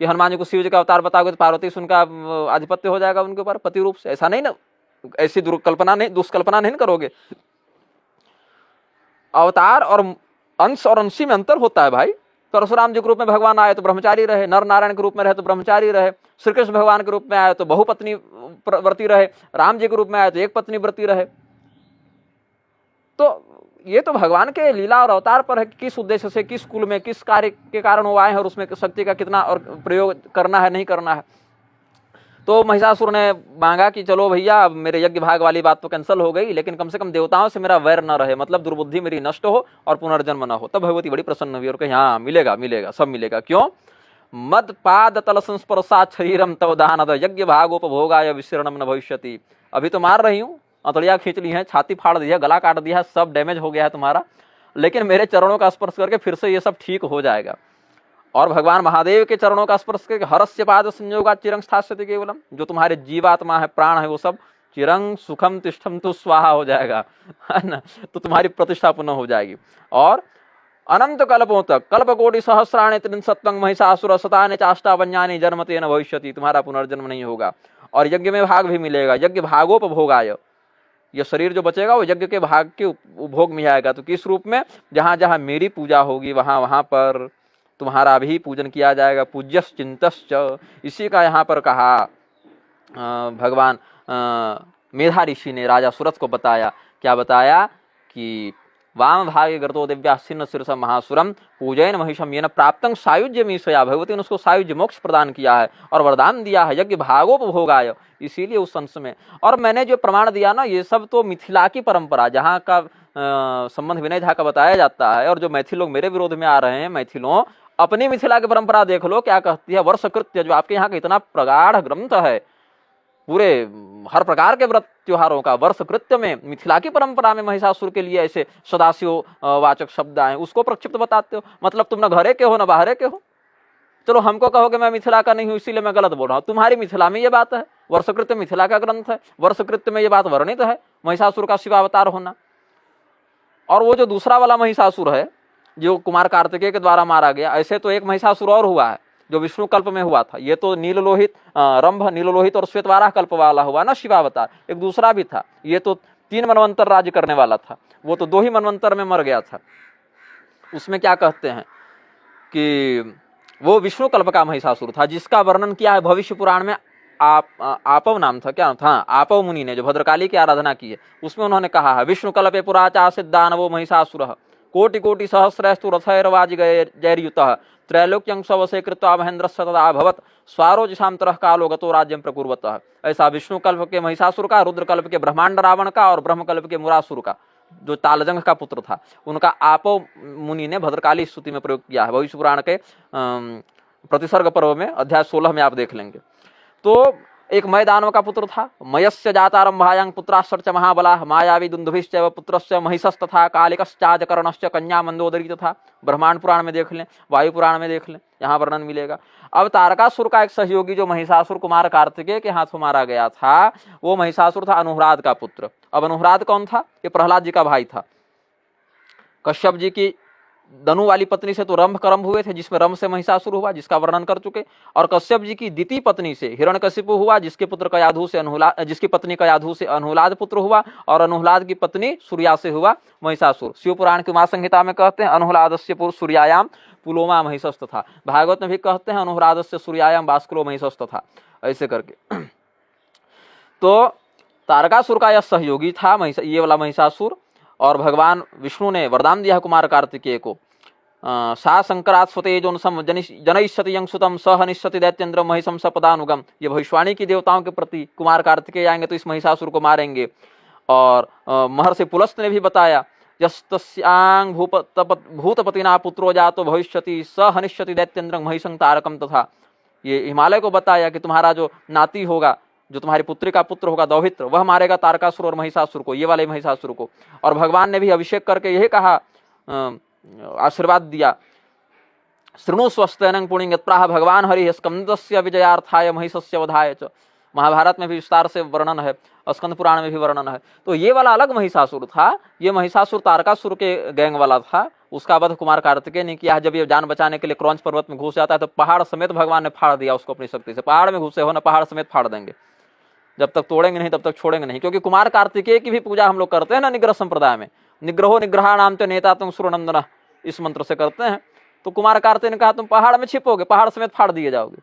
कि हनुमान जी को शिव जी का अवतार बताओगे तो पार्वती से उनका आधिपत्य हो जाएगा उनके ऊपर पति रूप से? ऐसा नहीं ना, ऐसी दुष्कल्पना नहीं करोगे। अवतार और अंश और अंशी में अंतर होता है भाई। परशुराम जी के रूप में भगवान आए तो ब्रह्मचारी रहे, नर नारायण के रूप में रहे तो ब्रह्मचारी रहे, श्री कृष्ण भगवान के रूप में आए तो बहुपत्नी व्रती रहे, राम जी के रूप में आए तो एक पत्नी व्रती रहे। तो ये तो भगवान के लीला और अवतार पर है कि किस उद्देश्य से, किस कुल में, किस कार्य के कारण वो आए हैं और उसमें शक्ति का कितना और प्रयोग करना है नहीं करना है। तो महिषासुर ने मांगा कि चलो भैया अब मेरे यज्ञ भाग वाली बात तो कैंसिल हो गई, लेकिन कम से कम देवताओं से मेरा वैर न रहे, मतलब दुर्बुद्धि मेरी नष्ट हो और पुनर्जन्म न हो। तब भगवती बड़ी प्रसन्न हुई और कही हाँ मिलेगा मिलेगा, सब मिलेगा। क्यों? मद पाद तल संस्पर्शात् शरीरम तव दानद यज्ञ भागोपभोगाय विसरणम न भविष्यति। अभी तो मार रही हूँ, अतड़िया खींच ली है, छाती फाड़ दी है, गला काट दिया है, सब डैमेज हो गया है तुम्हारा, लेकिन मेरे चरणों का स्पर्श करके फिर से ये सब ठीक हो जाएगा। और भगवान महादेव के चरणों का स्पर्श करके हरस्य पाद संयोगा चिरंग स्थास्यति केवलम, जो तुम्हारे जीवात्मा है, प्राण है, वो सब चिरंग सुखम तिष्ठम तु स्वाहा हो जाएगा, है ना, तो तुम्हारी प्रतिष्ठा पुनः हो जाएगी। और अनंत कल्पों तक, कल्प कोटि सहस्राणि त्रिंशत्वं महिषासुर शतानि चाष्टावन्यानि जन्मतेन भविष्यति, तुम्हारा पुनर्जन्म नहीं होगा। और यज्ञ में भाग भी मिलेगा, यज्ञ भागोपभोगाय, यह शरीर जो बचेगा वो यज्ञ के भाग के उपभोग में आएगा। तो किस रूप में? जहां जहां मेरी पूजा होगी वहां वहां पर तुम्हारा भी पूजन किया जाएगा। पूज्यश्च चिंतश्च, इसी का यहाँ पर कहा भगवान मेधा ऋषि ने राजा सुरथ को बताया। क्या बताया? कि वाम भागे गर्तो दिव्या सिन्न शीर्ष महासुरम पूजयन महिषम येन प्राप्तं सायुज्य मीशया, भगवती ने उसको सायुज्य मोक्ष प्रदान किया है और वरदान दिया है यज्ञ भागोपभोगाय, इसीलिए उस अंश में। और मैंने जो प्रमाण दिया ना, ये सब तो मिथिला की परंपरा, जहाँ का संबंध विनय झा का बताया जाता है। और जो मैथिल लोग मेरे विरोध में आ रहे हैं, मैथिलों, अपनी मिथिला की परंपरा देख लो क्या कहती है। वर्षकृत्य जो आपके यहाँ का इतना प्रगाढ़ ग्रंथ है, पूरे हर प्रकार के व्रत त्योहारों का वर्षकृत्य में मिथिला की परंपरा में महिषासुर के लिए ऐसे सदाशिव वाचक शब्द आए, उसको प्रक्षिप्त बताते हो। मतलब तुम न घरे के हो न बाहरे के हो। चलो हमको कहोगे मैं मिथिला का नहीं हूँ इसीलिए मैं गलत बोल रहा हूँ, तुम्हारी मिथिला में ये बात है, वर्षकृत्य मिथिला का ग्रंथ है, वर्षकृत्य में ये बात वर्णित है महिषासुर का शिवावतार होना। और वो जो दूसरा वाला महिषासुर है जो कुमार कार्तिकेय के द्वारा मारा गया, ऐसे तो एक महिषासुर और हुआ है जो विष्णु कल्प में हुआ था। ये तो नीललोहित, रंभ, नीललोहित और श्वेतवाराह कल्प वाला हुआ ना शिवावतार। एक दूसरा भी था, ये तो 3 मनवंतर राज्य करने वाला था, वो तो 2 ही मनवंतर में मर गया था। उसमें क्या कहते हैं कि वो विष्णु कल्प का महिषासुर था, जिसका वर्णन किया है भविष्य पुराण में। आपव नाम था, क्या नाम था? आपव मुनि ने जो भद्रकाली की आराधना की है, उसमें उन्होंने कहा है विष्णु कल्पे पुराचासित दानवो महिषासुरः कोटि कोटि सहस्रस्तु रथैर्वाजिगैर्युतः त्रैलोक्यं स्ववशे कृत्वा महेन्द्रस्य तदा भवत् स्वारोजिषां तरः कालो गतो राज्यं प्रकुर्वतः। ऐसा विष्णु कल्प के महिषासुर का, रुद्र कल्प के ब्रह्मांड रावण का और ब्रह्म कल्प के मुरासुर का, जो तालजंग का पुत्र था, उनका आपव मुनि ने भद्रकाली स्तुति में प्रयोग किया है। भविष्य पुराण के प्रतिसर्ग पर्व में अध्याय 16 में आप देख लेंगे। तो एक मय दानव का पुत्र था, मयस्य जातारंभायां पुत्राश्च महाबलाः मायावी दुंदुभिश्चैव पुत्रस्य महिषस्तथा कालिकश्चाजकर्णश्च कन्या मंदोदरी तथा। ब्रह्मांड पुराण में देख लें, वायु पुराण में देख लें, यहाँ वर्णन मिलेगा। अब तारकासुर का एक सहयोगी जो महिषासुर कुमार कार्तिकेय के हाथों मारा गया था, वो महिषासुर था अनुहराद का पुत्र। अब अनुहराद कौन था? ये प्रहलाद जी का भाई था। कश्यप जी की दनु वाली पत्नी से तो रंभ करम हुए थे, जिसमें रंभ से महिषासुर हुआ, जिसका वर्णन कर चुके। और कश्यप जी की द्वितीय पत्नी से हिरण्यकशिपु हुआ, जिसके पुत्र कयाधु से जिसकी पत्नी कयाधु से अनुहलाद पुत्र हुआ, और अनुहलाद की पत्नी सूर्या से हुआ महिषासुर। शिव पुराण की उमा संहिता में कहते हैं अनुहलादस्य पुरुष सूर्यायाम पुलोमा महिषस्त था। भागवत में भी कहते हैं अनुहरादस्य सूर्यायाम बास्कुलो महिषस्त था, ऐसे करके। तो तारकासुर का यह सहयोगी था ये वाला महिषासुर। और भगवान विष्णु ने वरदान दिया कुमार कार्तिकेय को, सा संकरात् स्वतेजोन्सम जनयिष्यति यं सुतं स हनिष्यति दैत्येन्द्रं महिषं सपदानुगम। ये भविष्यवाणी की देवताओं के प्रति कुमार कार्तिकेय आएंगे तो इस महिषासुर को मारेंगे। और महर्षि पुलस्त ने भी बताया यस्तस्यां भूतपतिना पुत्रो जातो भविष्यति स हनिष्यति दैत्येन्द्रं महिषं तारकं तथा। ये हिमालय को बताया कि तुम्हारा जो नाती होगा, जो तुम्हारी पुत्री का पुत्र होगा दौहित्र, वह मारेगा तारकासुर और महिषासुर को, ये वाले महिषासुर को। और भगवान ने भी अभिषेक करके यही कहा, आशीर्वाद दिया, शृणु स्वस्तेनं पुण्यं यत्प्राह भगवान हरि स्कंदस्य विजयार्थाय महिषस्य वधाय च। महाभारत में भी विस्तार से वर्णन है, स्कंद पुराण में भी वर्णन है। तो ये वाला अलग महिषासुर था, ये महिषासुर तारकासुर के गैंग वाला था, उसका वध कुमार कार्तिकेय ने किया। जब ये जान बचाने के लिए क्रौंच पर्वत में घुस जाता है तो पहाड़ समेत भगवान ने फाड़ दिया उसको अपनी शक्ति से। पहाड़ में घुसे हो ना, पहाड़ समेत फाड़ देंगे, जब तक तोड़ेंगे नहीं तब तक छोड़ेंगे नहीं। क्योंकि कुमार कार्तिकेय की भी पूजा हम लोग करते हैं ना निग्रह संप्रदाय में, निग्रहो निग्रहाणाम च नेता तुम सुरनंदन, इस मंत्र से करते हैं। तो कुमार कार्तिकेय ने कहा तुम पहाड़ में छिपोगे, पहाड़ समेत फाड़ दिए जाओगे।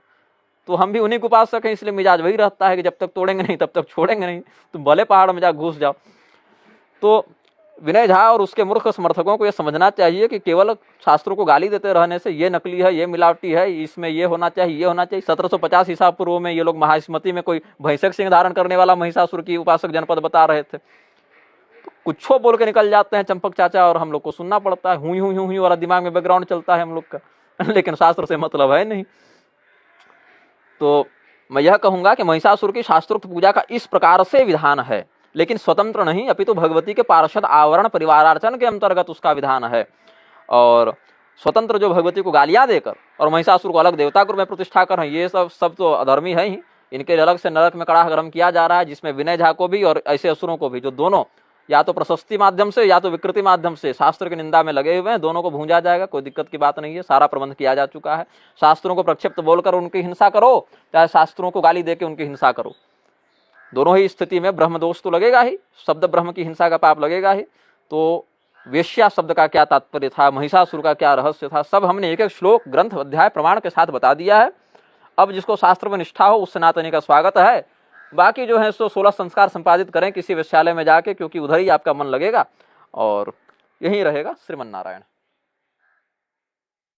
तो हम भी उन्हीं के उपासक हैं, इसलिए मिजाज वही रहता है कि जब तक तोड़ेंगे नहीं तब तक छोड़ेंगे नहीं, तुम भले पहाड़ में जा घुस जाओ। तो विनय झा और उसके मूर्ख समर्थकों को यह समझना चाहिए कि केवल शास्त्रों को गाली देते रहने से ये नकली है, ये मिलावटी है, इसमें ये होना चाहिए, ये होना चाहिए। 1750 ईसा पूर्व में ये लोग महास्मृति में कोई भैंसक सिंह धारण करने वाला महिषासुर की उपासक जनपद बता रहे थे। तो कुछ बोल के निकल जाते हैं चंपक चाचा, और हम लोग को सुनना पड़ता है, हुई हुई हुई वाला दिमाग में बैकग्राउंड चलता है हम लोग का, लेकिन शास्त्र से मतलब है नहीं। तो मैं यह कहूंगा कि महिषासुर की शास्त्रोक्त पूजा का इस प्रकार से विधान है, लेकिन स्वतंत्र नहीं, अपितु भगवती के पार्षद आवरण परिवारार्चन के अंतर्गत उसका विधान है। और स्वतंत्र जो भगवती को गालियां देकर और महिषासुर को अलग देवता ग्रुप में प्रतिष्ठा कर, ये सब तो अधर्मी है ही। इनके अलग से नरक में कड़ाह गरम किया जा रहा है, जिसमें विनय झा को भी और ऐसे असुरों को भी, जो दोनों या तो प्रशस्ति माध्यम से या तो विकृति माध्यम से शास्त्र की निंदा में लगे हुए हैं, दोनों को भूंजा जाएगा। कोई दिक्कत की बात नहीं है, सारा प्रबंध किया जा चुका है। शास्त्रों को प्रक्षिप्त बोलकर उनकी हिंसा करो, चाहे शास्त्रों को गाली देकर उनकी हिंसा करो, दोनों ही स्थिति में ब्रह्म दोष तो लगेगा ही, शब्द ब्रह्म की हिंसा का पाप लगेगा ही। तो वेश्या शब्द का क्या तात्पर्य था, महिषासुर का क्या रहस्य था, सब हमने एक एक श्लोक ग्रंथ अध्याय प्रमाण के साथ बता दिया है। अब जिसको शास्त्र में निष्ठा हो उस सनातनी का स्वागत है। बाकी जो है सो 16 संस्कार संपादित करें किसी विश्वविद्यालय में जाके, क्योंकि उधर ही आपका मन लगेगा और यहीं रहेगा। श्रीमन नारायण।